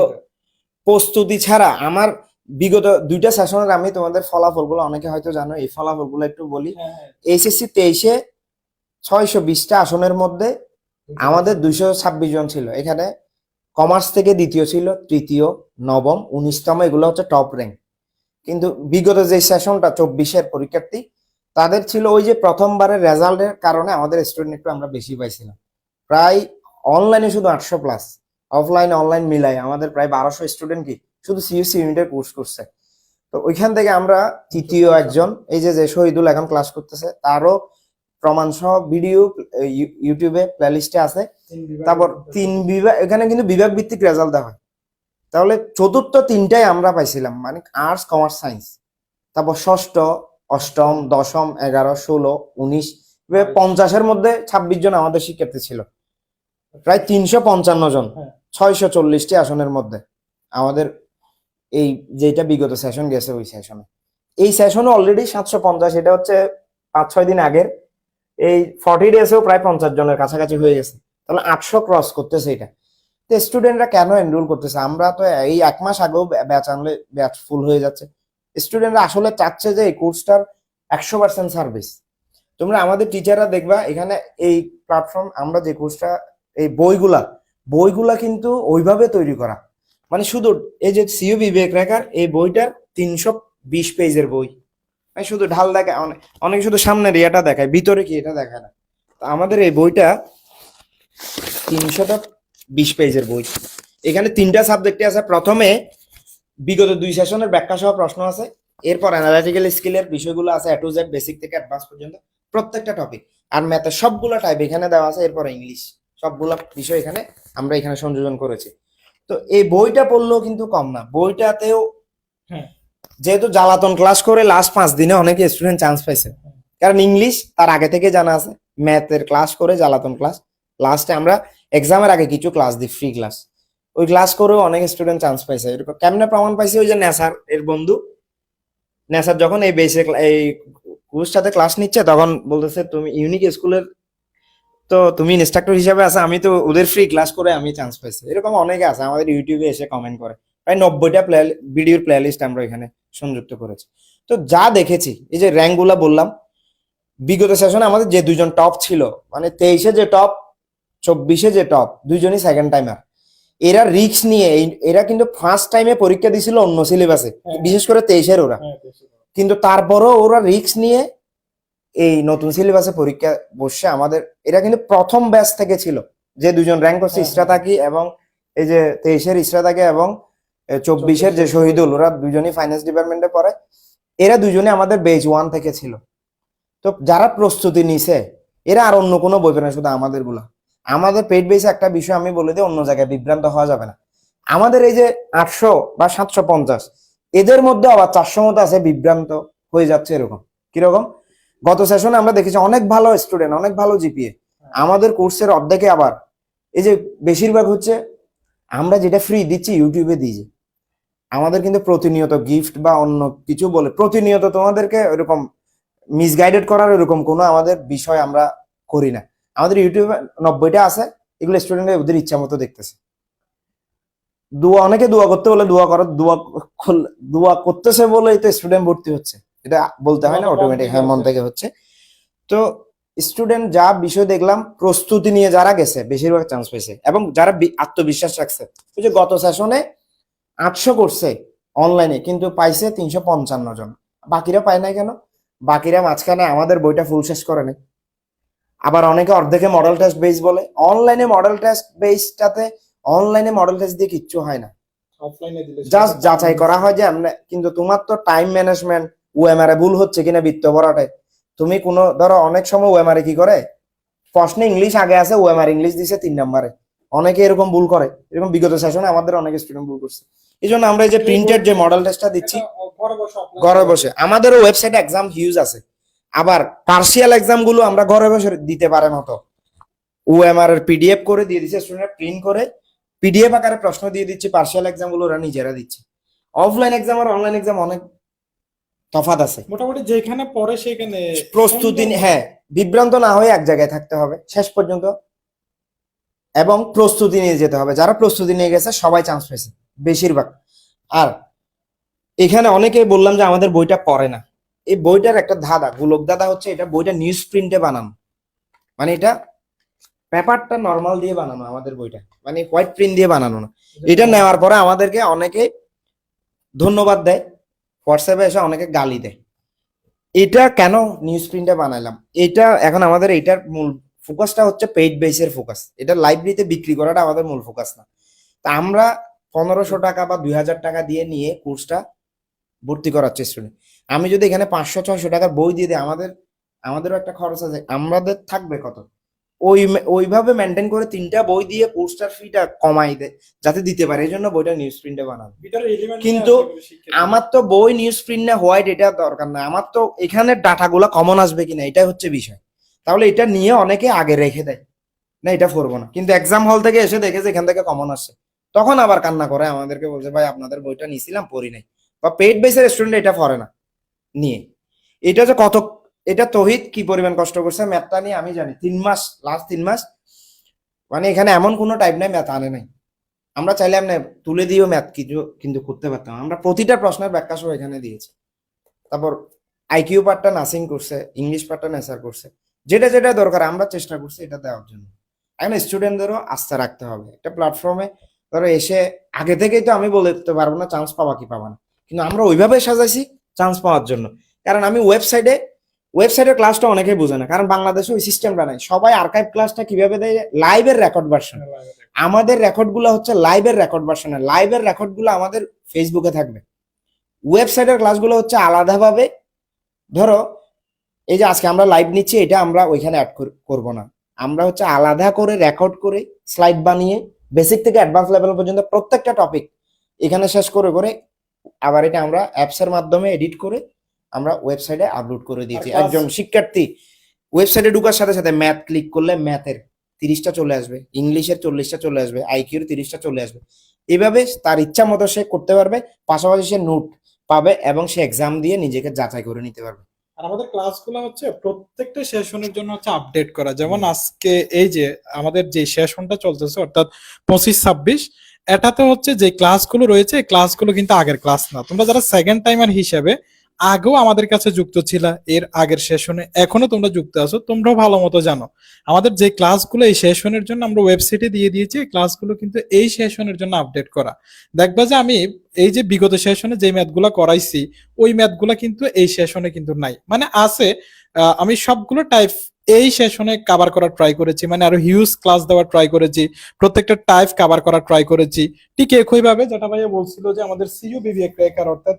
প্রস্তুতি ছাড়া আমার বিগত 2টা সেশনের, আমি তোমাদের ফলাফলগুলো অনেকে হয়তো জানো, এই ফলাফলগুলো একটু বলি। এইচএসসি 23-এ 620টা আসনের মধ্যে আমাদের 226 জন ছিল। এখানে কমার্স থেকে দ্বিতীয় ছিল, তৃতীয়, নবম, 19তম, এগুলো হচ্ছে টপ র্যাঙ্ক। কিন্তু বিগত যে সেশনটা 24-এর পরীক্ষার্থী, তাদের ছিল ওই যে প্রথমবারের রেজাল্টের কারণে আমাদের স্টুডেন্ট একটু আমরা বেশি পাইছিলাম, প্রায় অনলাইনে শুধু 800+, অফলাইন অনলাইন মিলাই আমাদের প্রায় 1200 স্টুডেন্ট কি শুধু সিইউসি ইউনিটের কোর্স করছে। তো ওইখান থেকে আমরা তৃতীয় একজন, এই যে শহীদুল এখন ক্লাস করতেছে, তারও প্রমাণ সহ ভিডিও ইউটিউবে প্লেলিস্টে আছে। তারপর 3 বিভাগ, এখানে কিন্তু বিভাগ ভিত্তিক রেজাল্ট দেওয়া হয়। তাহলে চতুর্থ 3টাই আমরা পাইছিলাম, মানে আর্টস, কমার্স, সায়েন্স। তারপর ষষ্ঠ, অষ্টম, দশম, 11, 16, 19, 50-এর মধ্যে 26 জন আমাদের শিক্ষার্থী ছিল, প্রায় 355 জন, 640টি আসনের মধ্যে আমাদের এই যেটা বিগত সেশন গেছে ওই সেশনে। এই সেশনে অলরেডি 750, এটা হচ্ছে 5-6 দিন আগের, এই 40 ডেজেও প্রায় 50 জনের কাছাকাছি হয়ে গেছে। তাহলে 800 ক্রস করতেছে এটা। তো স্টুডেন্টরা কেন এনরোল করতেছে, আমরা তো এই 1 মাস আগেও ব্যাচ আনলে ব্যাচ ফুল হয়ে যাচ্ছে। স্টুডেন্টরা আসলে চাচ্ছে যে এই কোর্সটার 100% সার্ভিস। তোমরা আমাদের টিচাররা দেখবা এখানে এই প্ল্যাটফর্ম, আমরা যে কোর্সটা, এই বইগুলা কিন্তু ওইভাবে তৈরি করা, মানে শুধু এই যে সিইউ বিবেক রেখার এই বইটার 320 পেজের বই, মানে শুধু ঢাল দেখায়, অনেক শুধু সামনের ইয়েটা দেখায়, ভিতরে কি এটা দেখায় না। তো আমাদের এই বইটা 320 পেজের বই। এখানে 3টা সাবজেক্টে আছে। প্রথমে বিগত 2 সেশনের ব্যাখ্যা সহ প্রশ্ন আছে, এরপর অ্যানালাইটিক্যাল স্কিলের বিষয়গুলো আছে A to Z, বেসিক থেকে অ্যাডভান্স পর্যন্ত প্রত্যেকটা টপিক, আর ম্যাথের সবগুলো টাইপ এখানে দেওয়া আছে। এরপর ইংলিশ, সবগুলা বিষয় এখানে আমরা এখানে সংযোজন করেছি। তো এই বইটা পড়লেও কিন্তু কম না, বইটাতেও যেহেতু জ্বালাতন ক্লাস করে লাস্ট 5 দিনে অনেকে স্টুডেন্ট চান্স পাইছে, কারণ ইংলিশ তার আগে থেকে জানা আছে, ম্যাথের ক্লাস করে জ্বালাতন ক্লাস, লাস্টে আমরা এক্সামের আগে কিছু ক্লাস দিই, ফ্রি ক্লাস, ওই ক্লাস করেও অনেক স্টুডেন্ট চান্স পাইছে। এরকম কেমনে প্রমাণ পাইছে, ওই যে নেসার এর বন্ধু, নেসার যখন এই বেসিক এই কোর্সটাতে ক্লাস নিচ্ছে তখন বলতেছে তুমি ইউনিক স্কুলের তো তুমি ইনস্ট্রাক্টর হিসাবে আছে, আমি তো ওদের ফ্রি ক্লাস করে আমি চান্স পাইছি। এরকম অনেকে আছে আমাদের ইউটিউবে এসে কমেন্ট করে। প্রায় 90টা ভিডিওর প্লে লিস্ট আমরা এখানে সংযুক্ত করেছি। তো যা দেখেছি, এই যে র্যাঙ্ক গুলা বললাম, বিগত সেশনে আমাদের যে 2জন টপ ছিল, মানে 23-এ যে টপ, 24-এ যে টপ, 2জনই সেকেন্ড টাইমার। এরা রিস্ক নিয়ে, এরা কিন্তু ফার্স্ট টাইমে পরীক্ষা দিছিল অন্য সিলেবাসে, বিশেষ করে 23-এর ওরা, কিন্তু তারপরও ওরা রিস্ক নিয়ে এই নতুন সিলেবাসে পরীক্ষা বসে আমাদের। এরা কিন্তু প্রথম ব্যাচ থেকে ছিল, যে 2জন র্যাঙ্ক করছে, ইসরাতাকি এবং এই যে 23-এর ইসরাতাকি এবং 24-এর যে শহীদুল, ওরা দুজনেই ফাইন্যান্স ডিপার্টমেন্টে পড়ে। এরা দুজনে আমাদের বেজ 1 থেকে ছিল। তো যারা প্রস্তুতি নিছে এরা আর অন্য কোনো বই পড়ে না, শুধু আমাদের গুলা। আমাদের পেইড বেসে একটা বিষয় আমি বলে দিই, অন্য জায়গায় বিভ্রান্ত হওয়া যাবে না। আমাদের এই যে 800 বা 750, এদের মধ্যে আবার 400 মতো আছে বিভ্রান্ত হয়ে যাচ্ছে। এরকম কিরকম, গত সেশনে আমরা দেখেছি অনেক ভালো স্টুডেন্ট, অনেক ভালো জিপিএ, আমাদের কোর্সের অর্ধেকে আবার এই যে বেশিরভাগ হচ্ছে আমরা যেটা ফ্রি দিচ্ছি ইউটিউবে দিয়েছি। আমাদের কিন্তু প্রতিনিয়ত গিফট বা অন্য কিছু বলে প্রতিনিয়ত তোমাদেরকে এরকম মিসগাইডেড করার এরকম কোনো আমাদের বিষয় আমরা করি না। আমাদের ইউটিউবে 90টা আছে, এগুলো স্টুডেন্টরা ওদের ইচ্ছা মতো দেখতেছে। দোয়া, অনেকে দোয়া করতে বলে দোয়া করো, দোয়া করতেছে বলেই তো স্টুডেন্ট ভর্তি হচ্ছে, এটা বলতে হয় না, অটোমেটিক হ্যাঁ মন থেকে হচ্ছে। তো স্টুডেন্ট যা বিষয় দেখলাম, প্রস্তুতি নিয়ে যারা গেছে বেশিরভাগ চান্স পেয়েছে, এবং যারা আত্মবিশ্বাস রাখছে। ওই যে গত সেশনে 800 করছে অনলাইনে, কিন্তু পাইছে 355 জন। বাকিরা পায় নাই কেন? বাকিরা মাঝখানে আমাদের বইটা ফুল শেষ করে নাই। আবার অনেকে অর্ধেকে মডেল টেস্ট বেস বলে। অনলাইনে মডেল টেস্ট বেসটাতে, অনলাইনে মডেল টেস্ট দিয়ে কিচ্ছু হয় না, অফলাইনে দিলে জাস্ট যাচাই করা হয় যে আমরা, কিন্তু তোমার তো টাইম ম্যানেজমেন্ট, ওএমআর এ ভুল হচ্ছে কিনা বৃত্ত ভরাটে, তুমি কোনো ধরো অনেক সময় ওএমআর এ কি করে, প্রশ্নে ইংলিশ আগে আছে, ওএমআর ইংলিশ দিছে 3 নম্বরে, অনেকে এরকম ভুল করে। এরকম বিগত সেশনে আমাদের অনেক স্টুডেন্ট ভুল করছে। এই জন্য আমরা এই যে প্রিন্টেড যে মডেল টেস্টটা দিচ্ছি ঘরে বসে, আমাদেরও ওয়েবসাইটে এক্সাম হিউজ আছে। আবার পার্সিয়াল এক্সাম গুলো আমরা ঘরে বসে দিতে পারে মতো ওএমআর এর পিডিএফ করে দিয়ে দিচ্ছে, স্টুডেন্ট প্রিন্ট করে পিডিএফ আকারে প্রশ্ন দিয়ে দিচ্ছে। পার্সিয়াল এক্সাম গুলো ওরা নিজেরা দিচ্ছে। অফলাইন এক্সাম আর অনলাইন এক্সাম অনেক তফাৎ আছে। মোটামুটি যেখানে পড়ে সেখানে প্রস্তুতি, হ্যাঁ, বিভ্রান্ত না হয়ে এক জায়গায় থাকতে হবে শেষ পর্যন্ত, এবং প্রস্তুতি নিয়ে যেতে হবে। যারা প্রস্তুতি নিয়ে গেছে সবাই চান্স পেয়েছে বেশিরভাগ। আর এখানে অনেকে বললাম যে আমাদের বইটা পড়ে না, এই বইটার একটা ধাঁধা, গোলক দাদা হচ্ছে এটা বইটা নিউজ প্রিন্টে বানানো, মানে এটা পেপারটা নর্মাল দিয়ে বানানো আমাদের বইটা, মানে হোয়াইট প্রিন্ট দিয়ে বানানো না। এটা নেওয়ার পরে আমাদেরকে অনেকে ধন্যবাদ দেয়, হোয়াটসঅ্যাপে এসে অনেকে গালি দেয়। এটা কেন নিউজ প্রিন্টে বানাইলাম, এটা এখন আমাদের এটার মূল ফোকাসটা হচ্ছে পেইড বেসের ফোকাস। এটা লাইব্রেরিতে বিক্রি করাটা আমাদের মূল ফোকাস না। তা আমরা 1500 টাকা বা 2000 টাকা দিয়ে নিয়ে কোর্সটা ভর্তি করাচ্ছি স্টুডেন্ট। আমি যদি এখানে 500-600 টাকার বই দিয়ে দিই, আমাদেরও একটা খরচ আছে, আমাদের থাকবে কত? ওইভাবে মেনটেন করে 3টা বই দিয়ে কোর্সটার ফিটা কমাই দেয় যাতে দিতে পারে। এই জন্য বইটা নিউজ প্রিন্টে বানানো। কিন্তু আমার তো বই নিউজ প্রিন্ট না হোয়াইট এটা দরকার না, আমার তো এখানে ডাটাগুলো কমন আসবে কিনা এটাই হচ্ছে বিষয়। তাহলে এটা নিয়ে অনেকে আগে রেখে দেয়, না এটা পড়বো না, কিন্তু এক্সাম হল থেকে এসে দেখে যে এখান থেকে কমন আসছে, তখন আবার কান্না করে আমাদেরকে বলছে ভাই আপনাদের বইটা নিয়েছিলাম পড়ি নাই। বা পেইড বেসের স্টুডেন্ট এটা পড়ে না নিয়ে। এটা যে কত, এটা তহিদ কি পরিমাণ কষ্ট করছে ম্যাথটা নিয়ে আমি জানি। 3 মাস, লাস্ট 3 মাস, মানে এখানে এমন কোনো টাইপ নাই ম্যাথ আনে নাই। আমরা চাইলে আমরা তুলে দিয়েও ম্যাথ কিছু কিন্তু করতে পারতাম। আমরা প্রতিটা প্রশ্নের ব্যাখ্যা সহ এখানে দিয়েছি। তারপর আইকিউ পার্টটা নাসিং করছে, ইংলিশ পার্টটা নেসার করছে, যেটা যেটা দরকার আমরা চেষ্টা করছি এটা দেওয়ার জন্য। এখন স্টুডেন্টদেরও আস্থা রাখতে হবে একটা প্ল্যাটফর্মে। ধরো এসে আগে থেকেই তো আমি বলে দিতে পারবো না চান্স পাবা কি পাবা না, কিন্তু আমরা ওইভাবে সাজাইছি চান্স পাওয়ার জন্য। কারণ আমি ওয়েবসাইটের ক্লাসটা অনেকেই বোঝে না, কারণ বাংলাদেশে ওই সিস্টেমটা নাই। সবাই আর্কাইভ ক্লাসটা কিভাবে দেয়, লাইভের রেকর্ড ভার্সন। আমাদের রেকর্ড গুলো হচ্ছে লাইভের রেকর্ড ভার্সনে, লাইভের রেকর্ড গুলো আমাদের ফেসবুকে থাকবে। ওয়েবসাইটের ক্লাসগুলো হচ্ছে আলাদাভাবে, ধরো এই যে আজকে আমরা লাইভ নিচ্ছি, এটা আমরা ওইখানে অ্যাড করব না, আমরা হচ্ছে আলাদা করে রেকর্ড করে স্লাইড বানিয়ে বেসিক থেকে অ্যাডভান্স লেভেল পর্যন্ত প্রত্যেকটা টপিক এখানে শেষ করে করে আবার এটা আমরা অ্যাপসের মাধ্যমে এডিট করে আমরা ওয়েবসাইটে আপলোড করে দিয়েছি। একজন শিক্ষার্থী ওয়েবসাইটে ঢোকার সাথে সাথে ম্যাথ ক্লিক করলে ম্যাথের 30টা চলে আসবে, ইংলিশের 40টা চলে আসবে, আইকিউর 30টা চলে আসবে। এভাবে তার ইচ্ছা মতো সে করতে পারবে, পাশাপাশি সে নোট পাবে এবং সে এক্সাম দিয়ে নিজেকে যাচাই করে নিতে পারবে। আর আমাদের ক্লাসগুলো হচ্ছে প্রত্যেকটা সেশনের জন্য হচ্ছে আপডেট করা। যেমন আজকে এই যে আমাদের যে সেশনটা চলতেছে অর্থাৎ 25-26, এটাতে হচ্ছে যে ক্লাসগুলো রয়েছে এই ক্লাসগুলো কিন্তু আগের ক্লাস না। তোমরা যারা সেকেন্ড টাইমার হিসেবে আগেও আমাদের কাছে যুক্ত ছিল এর আগের সেশনে, এখনো তোমরা যুক্ত আছো, তোমরাও ভালো মতো জানো আমাদের যে ক্লাসগুলো এই সেশনের জন্য আমরা ওয়েবসাইটে দিয়ে দিয়েছি, এই ক্লাসগুলো কিন্তু এই সেশনের জন্য আপডেট করা। দেখবা যে আমি এই যে বিগত সেশনে যে ম্যাথগুলো করাইছি ওই ম্যাথগুলো কিন্তু এই সেশনে কিন্তু নাই, মানে আছে। আমি সবগুলো টাইপ এই সেশনে কভার করার ট্রাই করেছি, মানে আরো হিউজ ক্লাস দেওয়ার ট্রাই করেছি, প্রত্যেকটা টাইপ কভার করার ট্রাই করেছি। ঠিক একইভাবে যেটা ভাইয়া বলছিল যে আমাদের সিইউ বিবিএ ক্র্যাকার অর্থাৎ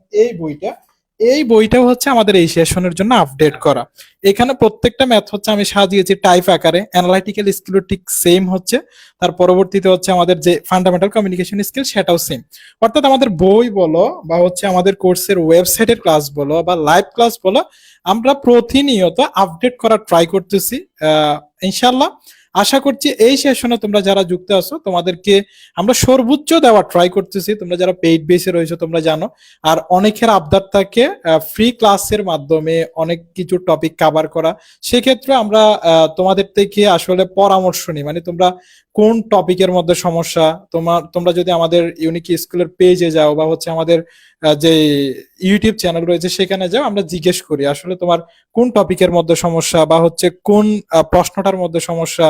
এই বইটাও হচ্ছে আমাদের এই সেশনের জন্য আপডেট করা। এখানে প্রত্যেকটা ম্যাথ হচ্ছে আমি সাজিয়েছি টাইপ আকারে, অ্যানালাইটিক্যাল স্কিলও ঠিক সেম হচ্ছে, তার পরবর্তীতে হচ্ছে আমাদের যে ফান্ডামেন্টাল কমিউনিকেশন স্কিল সেটাও সেম। অর্থাৎ আমাদের বই বলো বা হচ্ছে আমাদের কোর্সের ওয়েবসাইটের ক্লাস বলো বা লাইভ ক্লাস বলো, আমরা প্রতিনিয়ত আপডেট করার ট্রাই করতেছি। ইনশাল্লাহ আশা করছি এই সেশনে তোমরা যারা যুক্ত আছো তোমাদেরকে আমরা সর্বোচ্চ দেওয়ার ট্রাই করতেছি। তোমরা যারা পেইড বেসে রয়েছে তোমরা জানো, আর অনেকের আবদার থাকে ফ্রি ক্লাসের মাধ্যমে অনেক কিছু টপিক কভার করা। সেক্ষেত্রে আমরা তোমাদের থেকে আসলে পরামর্শ নিই, মানে তোমরা কোন টপিকের মধ্যে সমস্যা, তোমরা যদি আমাদের ইউনিক স্কুলের পেজে যাও বা হচ্ছে আমাদের যে ইউটিউব চ্যানেল রয়েছে সেখানে যাও, আমরা জিজ্ঞেস করি আসলে তোমার কোন টপিকের মধ্যে সমস্যা বা হচ্ছে কোন প্রশ্নটার মধ্যে সমস্যা।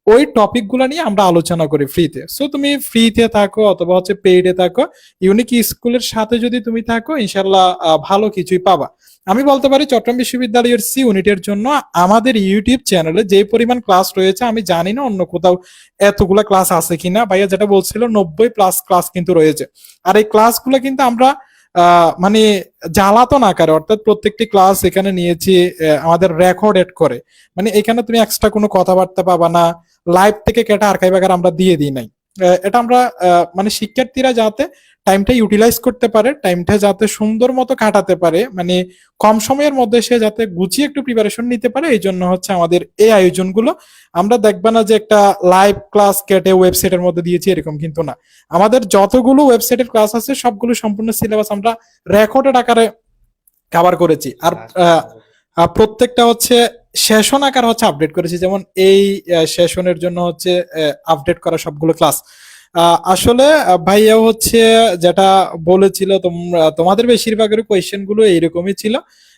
ওই টপিক গুলা নিয়ে আমরা আলোচনা করি ফ্রিতে। সো তুমি ফ্রিতে থাকো অথবা হচ্ছে পেইডে থাকো, ইউনিক স্কুলের সাথে যদি তুমি থাকো ইনশাল্লাহ ভালো কিছুই পাবা। আমি বলতে পারি চট্টগ্রাম বিশ্ববিদ্যালয়ের সি ইউনিটের জন্য আমাদের ইউটিউব চ্যানেলে যে পরিমাণ ক্লাস রয়েছে আমি জানি না অন্য কোথাও এতগুলা ক্লাস আছে কিনা। ভাইয়া যেটা বলছিল 90+ ক্লাস কিন্তু রয়েছে। আর এই ক্লাসগুলো কিন্তু আমরা মানে জ্বালাতন আকারে, অর্থাৎ প্রত্যেকটি ক্লাস এখানে নিয়েছি আমাদের রেকর্ড এড করে, মানে এখানে তুমি এক্সট্রা কোনো কথাবার্তা পাবা না, লাইভ থেকে কেটে আর্কাইভ আকারে আমরা দিয়ে দিই নাই। এটা আমরা মানে শিক্ষার্থীরা যাতে টাইমটা ইউটিলাইজ করতে পারে, টাইমটা যাতে সুন্দর মতো কাটাতে পারে, মানে কম সময়ের মধ্যে সে যাতে গুছিয়ে একটু প্রিপারেশন নিতে পারে, এই জন্য হচ্ছে আমাদের এই আয়োজনগুলো। আমরা দেখবা না যে একটা লাইভ ক্লাস কেটে ওয়েবসাইটের মধ্যে দিয়েছি এরকম কিন্তু না। আমাদের যতগুলো ওয়েবসাইটের ক্লাস আছে সবগুলো সম্পূর্ণ সিলেবাস আমরা রেকর্ডেড আকারে কভার করেছি। আর প্রত্যেকটা হচ্ছে সেশন আকার হচ্ছে আপডেট করেছি, যেমন এই সেশনের জন্য হচ্ছে আপডেট করা সবগুলো ক্লাস। আসলে ভাইয়া হচ্ছে যেটা বলেছিল, তোমাদের বেশিরভাগের কোয়েশ্চেন গুলো এইরকমই ছিল।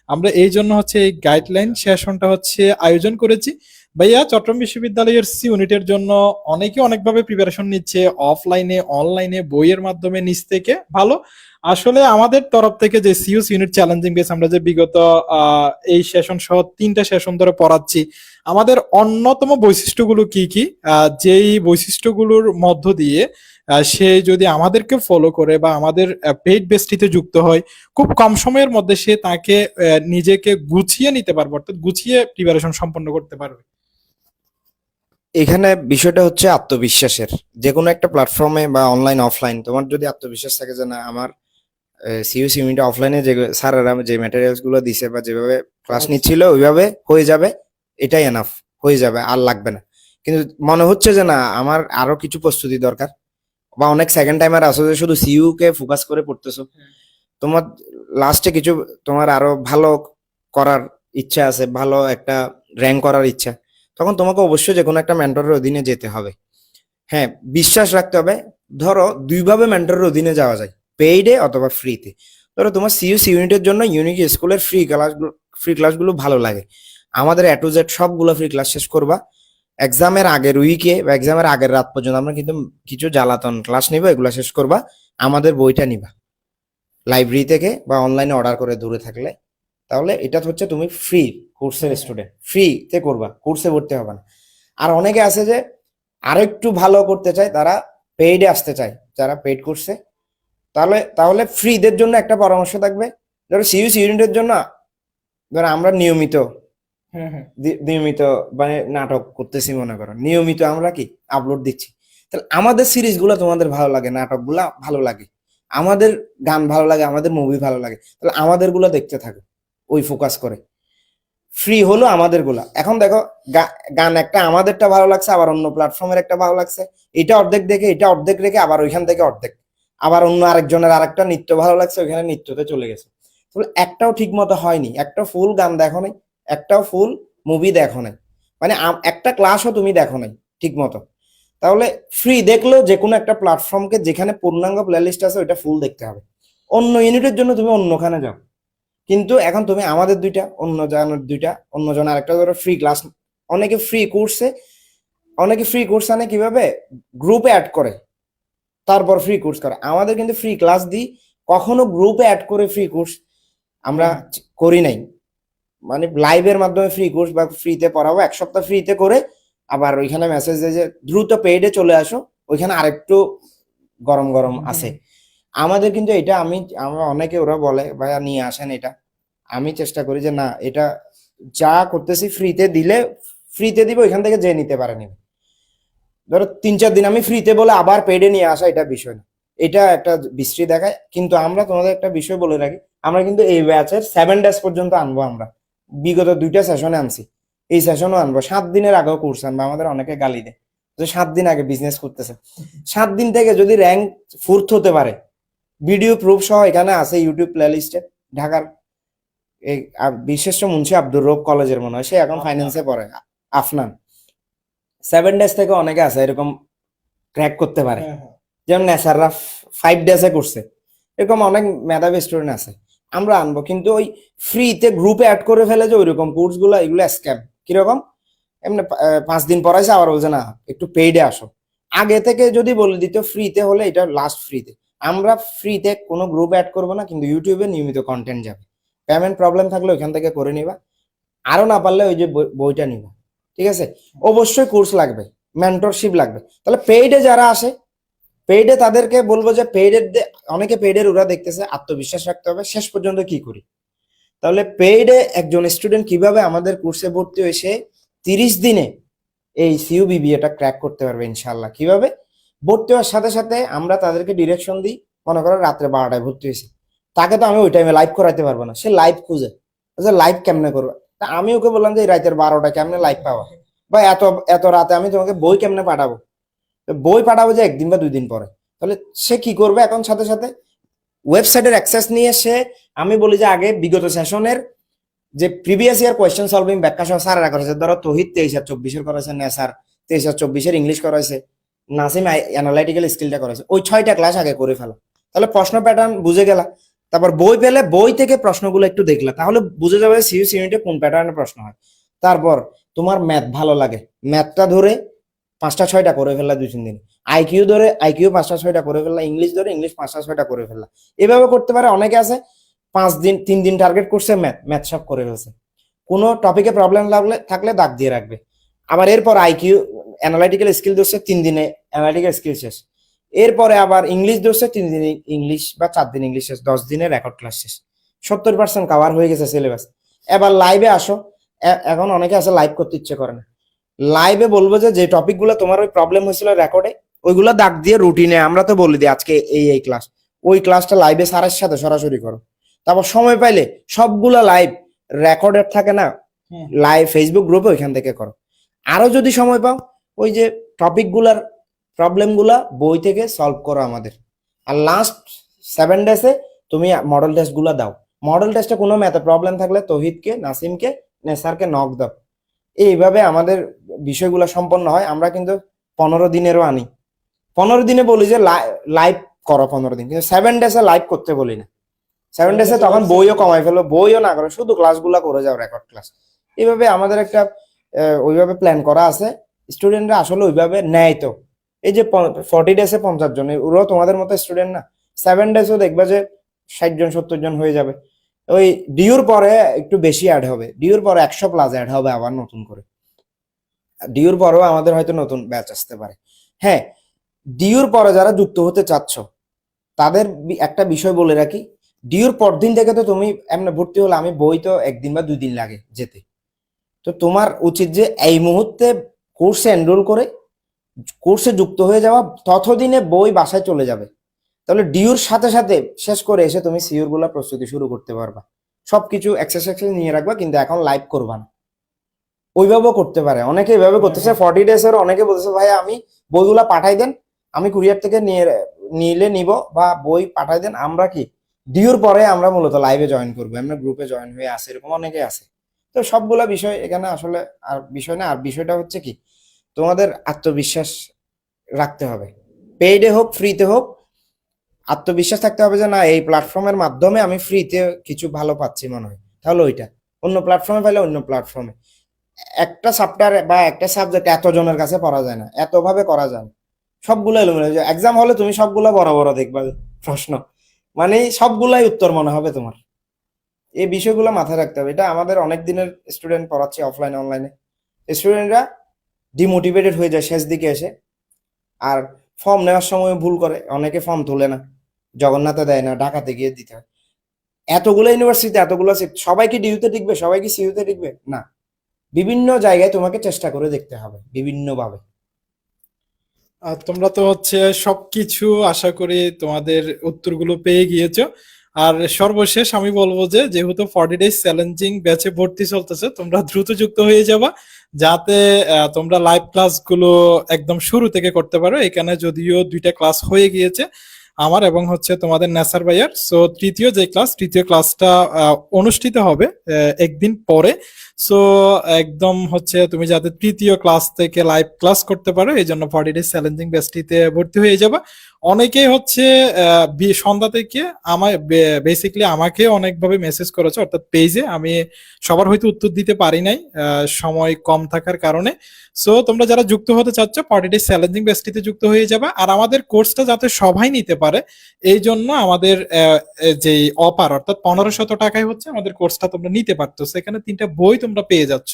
আমরা এই জন্য হচ্ছে এই গাইডলাইন সেশনটা হচ্ছে আয়োজন করেছি। ভাইয়া চট্টগ্রাম বিশ্ববিদ্যালয়ের সি ইউনিটের জন্য অনেকে অনেকভাবে প্রিপারেশন নিচ্ছে, অফলাইনে অনলাইনে বইয়ের মাধ্যমে নিচ থেকে ভালো। আসলে আমাদের তরফ থেকে যে সিইউস ইউনিট চ্যালেঞ্জিং বেস আমরা যে বিগত এই সেশন সহ 3টা সেশন ধরে পড়াচ্ছি, আমাদের অন্যতম বৈশিষ্ট্যগুলো কি কি, যেই বৈশিষ্ট্যগুলোর মধ্য দিয়ে সে যদি আমাদেরকে ফলো করে বা আমাদের পেইড বেসটিতে যুক্ত হয়, খুব কম সময়ের মধ্যে সে তাকে নিজেকে গুছিয়ে নিতে পারবে, অর্থাৎ গুছিয়ে প্রিপারেশন সম্পন্ন করতে পারবে। এখানে বিষয়টা হচ্ছে আত্মবিশ্বাসের। যে কোনো একটা প্ল্যাটফর্মে বা অনলাইন অফলাইন তোমার যদি আত্মবিশ্বাস থাকে যে না আমার সিইউস ইউনিট অফলাইনে যে স্যারেরা যে ম্যাটেরিয়ালস গুলো দিছে বা যেভাবে ক্লাস নিচ্ছিল ওইভাবে হয়ে যাবে, এটাই এনাফ, হয়ে যাবে, আর লাগবে না। কিন্তু মনে হচ্ছে যে না আমার আরো কিছু প্রস্তুতি দরকার, বা অনেক সেকেন্ড টাইমার আসো যে শুধু সিইউ কে ফোকাস করে পড়তেছো, তোমার লাস্টে কিছু তোমার আরো ভালো করার ইচ্ছা আছে, ভালো একটা র্যাঙ্ক করার ইচ্ছা, তখন তোমাকে অবশ্যই যে কোনো একটা মেন্টরের অধীনে যেতে হবে। হ্যাঁ, বিশ্বাস রাখতে হবে। ধরো দুইভাবে মেন্টরের অধীনে যাওয়া যায়, পেইডে অথবা ফ্রিতে। ধরো তোমার সিইউস ইউনিটের জন্য ইউনিক স্কুলের ফ্রি ক্লাসগুলো ভালো লাগে, আমাদের এ টু জেড সবগুলো ফ্রি ক্লাস শেষ করবা। এক্সামের আগের উইকে বা এক্সামের আগের রাত পর্যন্ত আমরা কিন্তু কিছু জ্বালাতন ক্লাস নিবা, এগুলো শেষ করবা। আমাদের বইটা নিবা লাইব্রেরি থেকে বা অনলাইনে অর্ডার করে দূরে থাকলে, তাহলে এটা হচ্ছে তুমি ফ্রি কোর্সের স্টুডেন্ট, ফ্রিতে করবা, কোর্সে ভর্তি হবে না। আর অনেকে আছে যে আরেকটু ভালো করতে চায়, তারা পেইডে আসতে চায়, যারা পেইড করছে, তাহলে তাহলে ফ্রিদের জন্য একটা পরামর্শ থাকবে। ধরো সিইউস ইউনিটের জন্য ধরো আমরা নিয়মিত মানে নাটক করতেছি, মনে করো নিয়মিত আমরা কি আপলোড দিচ্ছি, তাহলে আমাদের সিরিজগুলো তোমাদের ভালো লাগে, নাটকগুলা ভালো লাগে, আমাদের গান ভালো লাগে, আমাদের মুভি ভালো লাগে, তাহলে আমাদের গুলো দেখতে থাকো ওই ফোকাস করে। ফ্রি হলো আমাদের গুলা। এখন দেখো গান একটা আমাদেরটা ভালো লাগছে, আবার অন্য প্ল্যাটফর্মের একটা ভালো লাগছে, এটা অর্ধেক দেখে এটা অর্ধেক রেখে আবার ওইখান থেকে অর্ধেক, আবার অন্য আরেকজনের আরেকটা নৃত্য ভালো লাগছে, ওইখানে নৃত্যতে চলে গেছে। তাহলে একটাও ঠিক মতো হয়নি, একটা ফুল গান দেখো নাই, একটাও ফুল মুভি দেখো নাই, মানে একটা ক্লাসও তুমি দেখো নাই ঠিক মতো। তাহলে ফ্রি দেখলেও যে কোনো একটা প্ল্যাটফর্মকে যেখানে পূর্ণাঙ্গ প্লেলিস্ট আছে ওইটা ফুল দেখতে হবে। অন্য ইউনিটের জন্য তুমি অন্যখানে যাও, কিন্তু এখন তুমি আমাদের দুইটা, অন্য জনের দুইটা, অন্য জন আরেকটা, ধরো ফ্রি ক্লাস। অনেকে ফ্রি কোর্স আনে কিভাবে, গ্রুপে অ্যাড করে তারপর ফ্রি কোর্স করে। আমাদের কিন্তু ফ্রি ক্লাস দিই, কখনো গ্রুপে অ্যাড করে ফ্রি কোর্স আমরা করি নাই। মানে লাইভের মাধ্যমে ফ্রি কোর্স বা ফ্রিতে পড়াবো, এক সপ্তাহ ফ্রিতে করে আবার ওইখানে মেসেজ দেয় যে দ্রুত পেইডে চলে আসো, ওইখানে আরেকটু গরম গরম আছে। আমাদের কিন্তু এটা আমরা অনেকে ওরা বলে ভাইয়া নিয়ে আসেন এটা, আমি চেষ্টা করি যে না, এটা যা করতেছি ফ্রিতে দিলে ফ্রিতে দিব, এখান থেকে যে নিতে পারে নিবে। ধরো 3-4 দিন আমি ফ্রিতে বলে আবার পেডে নিয়ে আসা, এটা বিষয় না, এটা একটা বিশ্রী দেখায়। কিন্তু আমরা তোমাদের একটা বিষয় বলে রাখি, আমরা কিন্তু এই ব্যাচের 7 ডেজ পর্যন্ত আনবো। আমরা বিগত 2টা সেশনে আনছি, এই সেশনও আনবো। 7 দিনের আগেও কোর্স আনবো। আমাদের অনেকে গালি দেয় যে 7 দিন আগে বিজনেস করতেছে। 7 দিন থেকে যদি র্যাঙ্ক 4th হতে পারে, ভিডিও প্রুফ সহ এখানে আছে ইউটিউব প্লেলিস্টে। ঢাকার এই বিশেষ মুন্সি আব্দুর রব কলেজের মনে হয়, সে এখন ফাইন্যান্সে পড়ে, আফনান। 7 ডেজ থেকে অনেকে আছে এরকম ক্র্যাক করতে পারে, যেমন নেসাররা 5 ডেজে করছে, এরকম অনেক মেধাবী স্টুডেন্ট আছে। আমরা আনবো, কিন্তু ওই ফ্রিতে গ্রুপে অ্যাড করে ফেলে যে ওইরকম কোর্স গুলো, এগুলো স্ক্যাম। কিরকম? এমনি 5 দিন পড়াইছে, আবার বলছে না একটু পেইডে আসো। আগে থেকে যদি বলে দিত ফ্রিতে হলে, এটা লাস্ট ফ্রিতে। আমরা ফ্রিতে কোনো গ্রুপ অ্যাড করবো না, কিন্তু ইউটিউবে নিয়মিত কন্টেন্ট যাবে। পেমেন্ট প্রবলেম থাকলে ওইখান থেকে করে নিবা, আরো না পারলে ওই যে বইটা নিবা। ঠিক আছে? অবশ্যই কোর্স লাগবে, মেন্টরশিপ লাগবে। তাহলে পেইডে যারা আসে, পেইডে তাদেরকে বলবো যে পেইডের অনেকে পেইডের ওরা দেখতেছে, আত্মবিশ্বাস রাখতে হবে শেষ পর্যন্ত কি করি। তাহলে পেইডে একজন স্টুডেন্ট কিভাবে আমাদের কোর্সে ভর্তি হয়েছে 30 দিনে এই সিইউবিবিএটা ক্র্যাক করতে পারবে ইনশাআল্লাহ। কিভাবে? ভর্তি হওয়ার সাথে সাথে আমরা তাদেরকে ডিরেকশন দিই। মনে করো রাত্রে 12টায় ভর্তি হয়েছে, তাকে তো আমি ওই টাইমে লাইভ করাইতে পারবো না, সে লাইভ খুঁজে, আচ্ছা লাইভ কেমনে করবো? তা আমি ওকে বললাম যে রাতের 12টায় কেমনে লাইভ পাওয়া, বা এত এত রাতে আমি তোমাকে বই কেমনে পাঠাবো? বই পাঠাবো যে 1 দিন বা 2 দিন পরে। তাহলে সে কি করবে? এখন সাথে সাথে ওয়েবসাইটের অ্যাক্সেস নিয়ে সে, আমি বলি যে আগে বিগত সেশনের যে প্রিভিয়াস ইয়ার কোয়েশ্চেন সলভিং ব্যাখ্যা সহ স্যারেরা করেছে, ধরো তহিদ 23/24 করেছে, নেসার 23/24 ইংলিশ করাইছে, নাসিম অ্যানালাইটিক্যাল স্কিলটা করেছে, ওই 6টা ক্লাস আগে করে ফেলা। তাহলে প্রশ্ন প্যাটার্ন বুঝে গেলা। তারপর বই পেলে বই থেকে প্রশ্নগুলো একটু দেখলা, তাহলে বুঝে যাবে সিইউসি ইউনিটে কোন প্যাটার্নের প্রশ্ন হয়। তারপর তোমার ম্যাথ ভালো লাগে, ম্যাথটা ধরে 5টা 6টা করে ফেললা 2-3 দিন। আইকিউ ধরে আইকিউ 5টা 6টা করে ফেললা, ইংলিশ ধরে ইংলিশ 5টা 6টা করে ফেললা। এভাবে করতে পারে। অনেকে আছে 5 দিন 3 দিন টার্গেট করছে, ম্যাথ সব করে ফেলছে। কোনো টপিকে প্রবলেম থাকলে দাগ দিয়ে রাখবে। আবার এরপর আইকিউ অ্যানালাইটিক্যাল স্কিল ধরছে, 3 দিনে অ্যানালাইটিক্যাল স্কিল শেষ। এরপরে আবার ইংলিশ ধরছে, 3 দিনে ইংলিশ বা 4 দিন ইংলিশ শেষ, 10 দিনে রেকর্ড ক্লাস শেষ। 70% কভার হয়ে গেছে সিলেবাস। এবার লাইভে আসো। এখন অনেকে আছে লাইভ করতে ইচ্ছে করে না। লাইভে বলবো যে টপিকগুলো তোমার ওই প্রবলেম হয়েছিল রেকর্ডে, ওইগুলো দাগ দিয়ে রুটিনে আমরা তো বলে দিই আজকে এই ক্লাস, ওই ক্লাসটা লাইভে স্যারের সাথে সরাসরি করো। তারপর সময় পাইলে সবগুলা লাইভ রেকর্ডেড থাকে না, লাইভ ফেসবুক গ্রুপে ওইখান থেকে করো। আরো যদি সময় পাও, ওই যে টপিক গুলার প্রবলেম গুলা বই থেকে সলভ করো আমাদের। আর লাস্ট 7 ডেজে তুমি মডেল টেস্ট গুলা দাও। মডেল টেস্টে কোনো ম্যাথে প্রবলেম থাকলে তহিদকে, নাসিমকে, নেসারকে নক দাও। এইভাবে আমাদের বিষয়গুলো সম্পন্ন হয়। আমরা কিন্তু 15 দিনেরও আনি। 15 দিনে বলি যে লাইভ করো 15 দিন, কিন্তু 7 ডেজে লাইভ করতে বলি না। 7 ডেজে তখন বইও কমাই ফেলো, বইও না করো, শুধু ক্লাসগুলো করে যাও, রেকর্ড ক্লাস। এইভাবে আমাদের একটা ওইভাবে প্ল্যান করা আছে। স্টুডেন্টরা আসলে ওইভাবে নেয়। তো এই যে 40 ডেজে 50 জন, ওরাও তোমাদের মতো স্টুডেন্ট না। 7 ডেজও দেখবে যে 60 জন 70 জন হয়ে যাবে। ওই ডিউর পরে একটু বেশি অ্যাড হবে, ডিউর পরে 100+ অ্যাড হবে আবার নতুন করে। ডিউর পরেও আমাদের হয়তো নতুন ব্যাচ আসতে পারে। হ্যাঁ, ডিউর পরে যারা যুক্ত হতে চাচ্ছ তাদের একটা বিষয় বলে রাখি, ডিউর পর দিন থেকে তো তুমি এমনি ভর্তি হলে, আমি বই তো 1 দিন বা 2 দিন লাগে যেতে। তো তোমার উচিত যে এই মুহূর্তে কোর্সে এনরোল করে কোর্সে যুক্ত হয়ে যাওয়া, ততদিনে বই বাসায় চলে যাবে। তাহলে ডিউর সাথে সাথে শেষ করে এসে তুমি সিউর গুলা প্রস্তুতি শুরু করতে পারবা। সবকিছু এক্সেস নিয়ে রাখবা, কিন্তু এখন লাইভ করবা না। ওইভাবেও করতে পারে, অনেকে এইভাবে করতেছে। 40 ডেজের অনেকে বলতেছে ভাই আমি বইগুলা পাঠাই দেন, আমি কুরিয়ার থেকে নিলে নিব, বা বই পাঠাই দেন। আমরা কি ডিউর পরে আমরা মূলত লাইভে জয়েন করবো, আমরা গ্রুপে জয়েন হয়ে আসে, এরকম অনেকে আছে। তো সবগুলা বিষয় এখানে আসলে আর বিষয় না। আর বিষয়টা হচ্ছে কি, তোমাদের আত্মবিশ্বাস রাখতে হবে। পেইডে হোক ফ্রিতে হোক, আত্মবিশ্বাস থাকতে হবে যে না, এই প্ল্যাটফর্মের মাধ্যমে আমি ফ্রিতে কিছু ভালো পাচ্ছি মনে হয়, তাহলে ওইটা। অন্য প্ল্যাটফর্মে পাইলে অন্য প্ল্যাটফর্মে। একটা চ্যাপ্টার বা একটা সাবজেক্ট এতজনের কাছে পড়া যায় না, এতভাবে করা যায় না। সবগুলো এলোমেলো। এক্সাম হলে তুমি সবগুলো বড় বড় দেখবা প্রশ্ন, মানে সবগুলাই উত্তর মনে হবে তোমার। এই বিষয়গুলো মাথায় রাখতে হবে। এটা আমাদের অনেক দিনের স্টুডেন্ট পড়াচ্ছি অফলাইনে অনলাইনে, স্টুডেন্টরা ডিমোটিভেটেড হয়ে যায় শেষ দিকে এসে। আর ফর্ম নেওয়ার সময় ভুল করে, অনেকে ফর্ম তোলে না, জগন্নাথে দেয় না, ঢাকাতে গিয়ে দিতে হয়। এতগুলো ইউনিভার্সিটি, এতগুলো সিট, সবাই কি ডিউতে টিকবে, সবাই কি সিইউতে টিকবে না। বিভিন্ন জায়গায় তোমাকে চেষ্টা করে দেখতে হবে বিভিন্ন ভাবে। আর তোমরা তো হচ্ছে সবকিছু আশা করি তোমাদের উত্তরগুলো পেয়ে গিয়েছো। আর সর্বশেষ আমি বলবো যে যেহেতু 40 ডেজ চ্যালেঞ্জিং ব্যাচে ভর্তি চলতেছে, তোমরা দ্রুত যুক্ত হয়ে যাবা, যাতে তোমরা লাইভ ক্লাসগুলো একদম শুরু থেকে করতে পারো। এখানে যদিও 2টা ক্লাস হয়ে গিয়েছে, আমার এবং হচ্ছে তোমাদের নেসার ভাইয়ার। সো তৃতীয় ক্লাসটা অনুষ্ঠিত হবে একদিন পরে। সো একদম হচ্ছে তুমি যাতে তৃতীয় ক্লাস থেকে লাইভ ক্লাস করতে পারো, এই জন্য 40 ডেজ চ্যালেঞ্জিং ব্যাচটিতে ভর্তি হয়ে যাবা। অনেকেই হচ্ছে সন্ধ্যা থেকে আমায় বেসিক্যালি আমাকে অনেকভাবে মেসেজ করেছে, অর্থাৎ পেজে। আমি সবার হয়তো উত্তর দিতে পারি নাই সময় কম থাকার কারণে। সো তোমরা যারা যুক্ত হতে চাচ্ছ 40 ডেজ চ্যালেঞ্জিং ব্যাচটিতে যুক্ত হয়ে যাবে। আর আমাদের কোর্সটা যাতে সবাই নিতে পারে, এই জন্য আমাদের যে অফার, অর্থাৎ 1500 টাকায় হচ্ছে আমাদের কোর্সটা তোমরা নিতে পারতো। সেখানে 3টা বই তোমরা পেয়ে যাচ্ছ,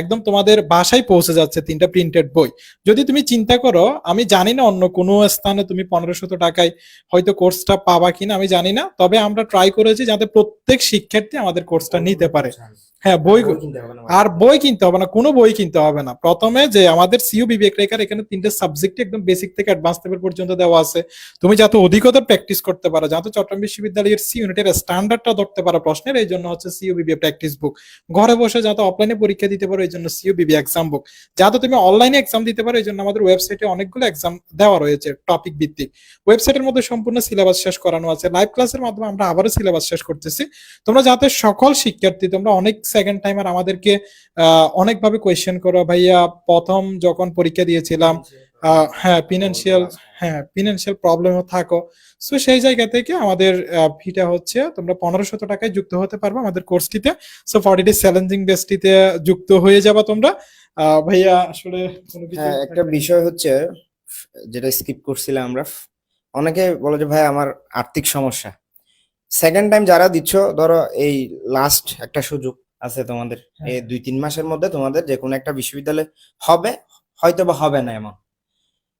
একদম তোমাদের বাসায় পৌঁছে যাচ্ছে 3টা প্রিন্টেড বই। যদি তুমি চিন্তা করো, আমি জানি না অন্য কোনো স্থানে তুমি 1500 টাকায় হয়তো কোর্সটা পাবা কিনা, আমি জানি না, তবে আমরা ট্রাই করেছি যাতে প্রত্যেক শিক্ষার্থী আমাদের কোর্সটা নিতে পারে। হ্যাঁ, বই আর বই কিনতে হবে না, কোনো বই কিনতে হবে না। প্রথমে যে আমাদের সিইউ বিবেক রেখার এখানে 3টে সাবজেক্ট একদম বেসিক থেকে অ্যাডভান্স লেভেল পর্যন্ত দেওয়া আছে। তুমি যাতে অধিকতর প্র্যাকটিস করতে পারো, যাতে চট্টগ্রাম বিশ্ববিদ্যালয়ের সি ইউনিটের স্ট্যান্ডার্ডটা ধরতে পারো প্রশ্নের, এই জন্য হচ্ছে সিইউ বিবি প্র্যাকটিস বুক। ঘরে বসে যাতে অফলাইনে পরীক্ষা দিতে পারো, এই জন্য সিইউ বিবি এক্সাম বুক। যাতে তুমি অনলাইনে এক্সাম দিতে পারো, এই জন্য আমাদের ওয়েবসাইটে অনেকগুলো এক্সাম দেওয়া রয়েছে টপিক ভিত্তিক। ওয়েবসাইটের মধ্যে সম্পূর্ণ সিলেবাস শেষ করানো আছে। লাইভ ক্লাসের মাধ্যমে আমরা আবারও সিলেবাস শেষ করতেছি। তোমরা যাতে সকল শিক্ষার্থী, তোমরা অনেক সেকেন্ড টাইমার আমাদেরকে অনেকভাবে কোয়েশ্চেন করো, ভাইয়া প্রথম যখন পরীক্ষা দিয়েছিলাম ফিনান্সিয়াল প্রবলেমও থাকো। সো সেই জায়গা থেকে আমাদের ফিটা হচ্ছে তোমরা 1500 টাকায় যুক্ত হতে পারবে আমাদের কোর্সটিতে। সো 40 ডেজ চ্যালেঞ্জিং বেসটিতে যুক্ত হয়ে যাবা তোমরা। ভাইয়া আসলে কোনো কিছু হ্যাঁ, একটা বিষয় হচ্ছে যেটা স্কিপ করছিলাম আমরা, অনেকে বলে যে ভাই আমার আর্থিক সমস্যা। সেকেন্ড টাইম যারা দিচ্ছ, ধরো এই লাস্ট একটা সুযোগ আছে তোমাদের, এই 2-3 মাসের মধ্যে তোমাদের যে কোনো একটা বিশ্ববিদ্যালয় হবে, হয়তো বা হবে না এমন।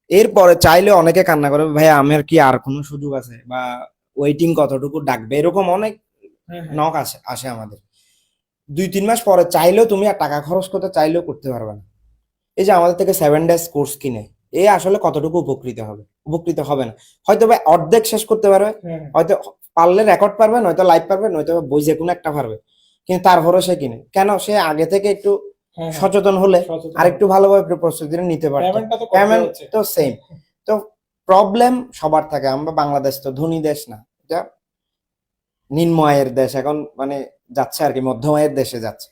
এরপরে চাইলে অনেকে কান্না করে, ভাই আমার কি আর কোনো সুযোগ আছে, বা ওয়েটিং কতটুকু ডাকবে, এরকম অনেক নক আসে আসে আমাদের। 2-3 মাস পরে চাইলেও তুমি আর টাকা খরচ করতে চাইলেও করতে পারবে না। এই যে আমাদের থেকে 7 ডেজ কোর্স কিনে, এ আসলে কতটুকু উপকৃত হবে? উপকৃত হবে না। হয়তো বা অর্ধেক শেষ করতে পারবে, হয়তো পারলে রেকর্ড পারবে, নয়তো লাইভ পারবে, নয়তো বই যে কোনো একটা পারবে। কিন্তু তারপরে সে কিনে কেন? সে আগে থেকে একটু সচেতন হলে আর একটু ভালোভাবে প্রস্তুতি নিতে পারতো। পেমেন্ট তো সেম। তো প্রবলেম সবার থাকে। আমরা বাংলাদেশ তো ধনী দেশ না, এটা নিম্ন আয়ের দেশ এখন, মানে যাচ্ছে আর কি, মধ্যম আয়ের দেশে যাচ্ছে।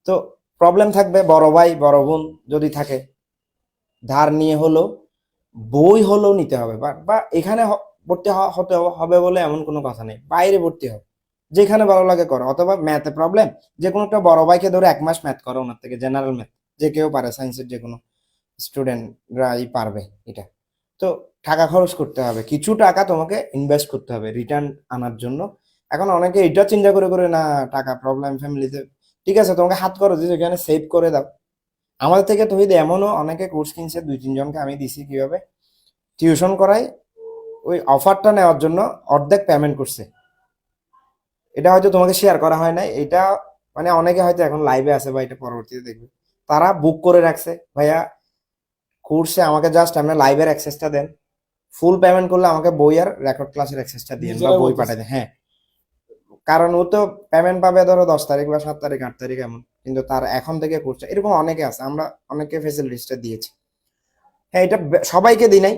তো প্রবলেম থাকবে, বড় ভাই বড় বোন যদি থাকে, ধার নিয়ে হলো বই হলেও নিতে হবে, বা এখানে ভর্তি হতে হবে বলে এমন কোনো কথা নেই, বাইরে ভর্তি হবে, যেখানে ভালো লাগে করো। অথবা ম্যাথে প্রবলেম, যে কোনো একটা বড় ভাইকে ধরে 1 মাস ম্যাথ করো ওনার থেকে, জেনারেল ম্যাথ যে কেউ পারে, সায়েন্সের যে কোনো স্টুডেন্টরাই পারবে এটা। তো টাকা খরচ করতে হবে, কিছু টাকা তোমাকে ইনভেস্ট করতে হবে রিটার্ন আনার জন্য। এখন অনেকে এটা চিন্তা করে করে না, টাকা প্রবলেম ফ্যামিলিতে, ঠিক আছে তোমাকে হাত খরচ দিচ্ছে, এখানে সেভ করে দাও। আমাদের থেকে তহিদ এমনও অনেকে কোর্স কিনছে, 2-3 জনকে আমি দিছি কিভাবে টিউশন করাই, ওই অফারটা নেওয়ার জন্য অর্ধেক পেমেন্ট করছে। এটা হয়তো তোমাকে শেয়ার করা হয় না, এটা মানে অনেকে হয়তো এখন লাইভে আছে বা এটা পরবর্তীতে দেখবে, তারা বুক করে রাখছে, ভাইয়া কোর্সে আমাকে জাস্ট আপনার লাইভের অ্যাক্সেসটা দেন, ফুল পেমেন্ট করলে আমাকে বই আর রেকর্ড ক্লাসের অ্যাক্সেসটা দিন বা বই পাঠাই দেন। হ্যাঁ, কারণ ও তো পেমেন্ট পাবে ধরো 10 তারিখ বা 7 তারিখ 8 তারিখ এমন, কিন্তু তার এখন থেকে কোর্সটা, এরকম অনেকে আছে, আমরা অনেকে ফেসিলিটিসটা দিয়েছি। হ্যাঁ, এটা সবাইকে দিই নাই,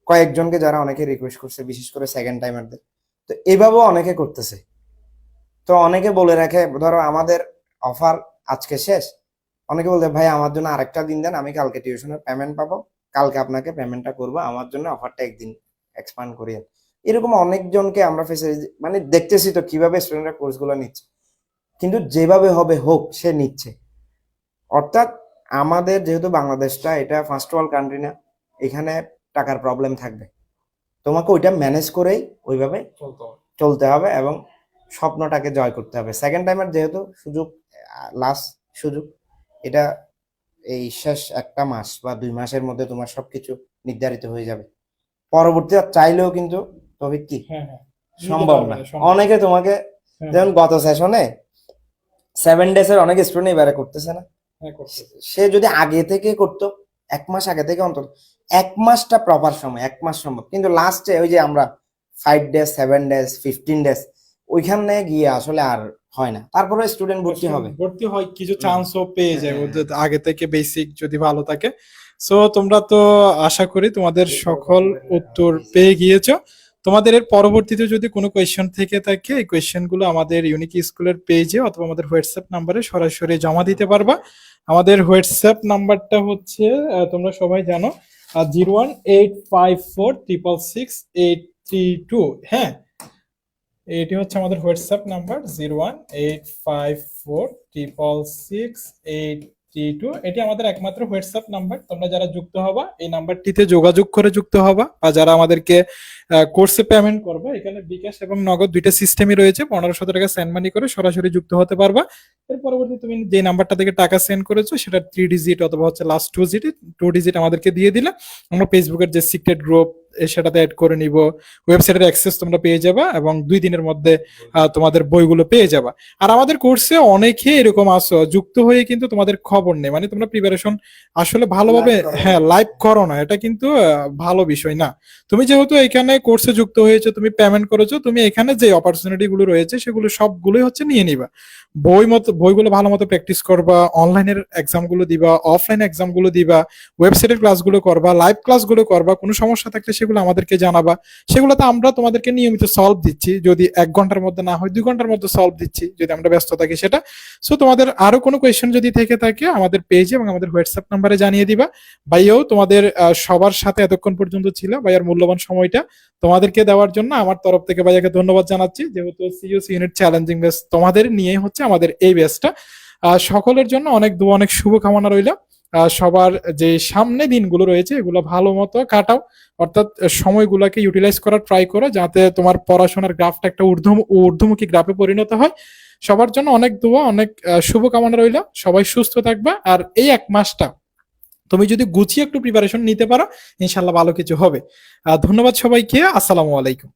কয়েকজনকে যারা অনেকে রিকোয়েস্ট করছে, বিশেষ করে সেকেন্ড টাইমারদের। তো এভাবেও অনেকে করতেছে। তো অনেকে বলে রাখে, ধরো আমাদের অফার আজকে শেষ, অনেকে বলতে ভাই আমার জন্য আরেকটা দিন দেন, আমি কালকে টিউশনের পেমেন্ট পাবো, কালকে আপনাকে পেমেন্টটা করবো, আমার জন্য অফারটা একদিন এক্সপান্ড করিয়েন। এরকম অনেকজনকে আমরা ফেসিলিটি মানে দেখতেছি তো কিভাবে স্টুডেন্টরা কোর্সগুলো নিচ্ছে, কিন্তু যেভাবে হবে হোক সে নিচ্ছে। অর্থাৎ আমাদের যেহেতু বাংলাদেশটা এটা ফার্স্ট ওয়ার্ল্ড কান্ট্রি না, এখানে টাকার প্রবলেম থাকবে, তোমাকে ওইটা ম্যানেজ করেই ওইভাবে চলতে হবে এবং স্বপ্নটাকে জয় করতে হবে। সেকেন্ড টাইমের যেহেতু সুযোগ, লাস্ট সুযোগ, এটা এই শেষ 1 মাস বা 2 মাসের মধ্যে তোমার সবকিছু নির্ধারিত হয়ে যাবে। পরবর্তী আর চাইলেও কিন্তু তবে কি হ্যাঁ হ্যাঁ, নিতে সম্ভব পারবে না। না, সম্ভব না। অনেকে তোমাকে, হ্যাঁ যেমন গত সেশনে 7 ডেজের অনেক স্টুডেন্ট এবারে করতেছে না। হ্যাঁ, করতেছে। সে যদি আগে থেকে করতো, 1 মাস আগে থেকে অন্তত, 1 মাসটা প্রপার সময়, 1 মাস সম্ভব, কিন্তু লাস্টে ওই যে আমরা 5 ডেজ, 7 ডেজ, 15 ডেজ ওইখানে গিয়ে আসলে আর হয় না। তারপরে স্টুডেন্ট ভর্তি হবে। ভর্তি হয়, কিছু চান্সও পেয়ে যায় হ্যাঁ। ওদের আগে থেকে বেসিক যদি ভালো থাকে। সো তোমরা তো আশা করি তোমাদের সকল উত্তর পেয়ে গিয়েছো। তোমাদের এর পরবর্তীতে যদি কোনো কোয়েশ্চেন থেকে থাকে, এই কোয়েশ্চেন গুলো আমাদের ইউনিক স্কুলের পেজে অথবা আমাদের হোয়াটসঅ্যাপ নাম্বারে সরাসরি জমা দিতে পারবা। আমাদের হোয়াটসঅ্যাপ নাম্বারটা হচ্ছে, তোমরা সবাই জানো, 01854666832। হ্যাঁ, এটি হচ্ছে আমাদের হোয়াটসঅ্যাপ নাম্বার 01854666832। এটি আমাদের একমাত্র হোয়াটসঅ্যাপ নাম্বার। তোমরা যারা যুক্ত হবা এই নাম্বারটিতে যোগাযোগ করে যুক্ত হবা, বা যারা আমাদেরকে কোর্সে পেমেন্ট করবে, এখানে বিকাশ এবং নগদ দুইটা সিস্টেমই রয়েছে। 1500 টাকা সেন্ড মানি করে সরাসরি যুক্ত হতে পারবা। এর পরবর্তী তুমি যে নাম্বারটা থেকে টাকা সেন্ড করেছো সেটা 3 ডিজিট অথবা হচ্ছে লাস্ট 2 ডিজিট আমাদেরকে দিয়ে দিলে আমরা ফেসবুকের যে সিক্রেট গ্রুপ সেটাতে অ্যাড করে নিব। ওয়েবসাইটের অ্যাক্সেস তোমরা পেয়ে যাবা এবং 2 দিনের মধ্যে তোমাদের বইগুলো পেয়ে যাবা। আর আমাদের কোর্সে অনেকে এরকম আসো যুক্ত হয়ে কিন্তু তোমাদের খবর নেই, মানে তোমরা প্রিপারেশন আসলে ভালোভাবে হ্যাঁ লাইভ করো না, এটা কিন্তু ভালো বিষয় না। তুমি যেহেতু এখানে কোর্সে যুক্ত হয়েছো, তুমি পেমেন্ট করেছো, তুমি এখানে যে অপরচুনিটি গুলো রয়েছে সেগুলো সবগুলোই হচ্ছে নিয়ে নিবা। বইগুলো ভালো মতো প্র্যাকটিস করবা, অনলাইনের এক্সাম গুলো দিবা, অফলাইন এক্সাম গুলো দিবা, ওয়েবসাইটের ক্লাসগুলো করবা, লাইভ ক্লাসগুলো করবা। কোনো সমস্যা থাকলে সেগুলো আমাদেরকে জানাবা, সেগুলোতে আমরা তোমাদেরকে নিয়মিত সলভ দিচ্ছি। যদি 1 ঘন্টার মধ্যে না হয় 2 ঘন্টার মধ্যে সলভ দিচ্ছি, যদি আমরা ব্যস্ত থাকি সেটা। সো তোমাদের আরো কোনো কোয়েশ্চেন যদি থেকে থাকে আমাদের পেজে এবং আমাদের হোয়াটসঅ্যাপ নাম্বারে জানিয়ে দিবা। ভাইয়াও তোমাদের সবার সাথে এতক্ষণ পর্যন্ত ছিল, ভাইয়ার মূল্যবান সময়টা তোমাদেরকে দেওয়ার জন্য আমার তরফ থেকে ভাইয়াকে ধন্যবাদ জানাচ্ছি। যেহেতু সিইউসি ইউনিট চ্যালেঞ্জিং ব্যাচ তোমাদের নিয়ে হচ্ছে আমাদের এই ব্যাচটা। সকলের জন্য অনেক দোয়া, অনেক শুভকামনা রইল। সবার যে সামনে দিনগুলো রয়েছে এগুলো ভালো মতো কাটাও, অর্থাৎ সময়গুলোকে ইউটিলাইজ করার ট্রাই করো, যাতে তোমার পড়াশোনার গ্রাফটা একটা ঊর্ধ্বমুখী গ্রাফে পরিণত হয়। সবার জন্য অনেক দোয়া, অনেক শুভকামনা রইল। সবাই সুস্থ থাকবা। আর এই 1 মাসটা তুমি যদি গুছিয়ে একটু প্রিপারেশন নিতে পারো, ইনশাল্লাহ ভালো কিছু হবে। ধন্যবাদ সবাইকে। আসসালামু আলাইকুম।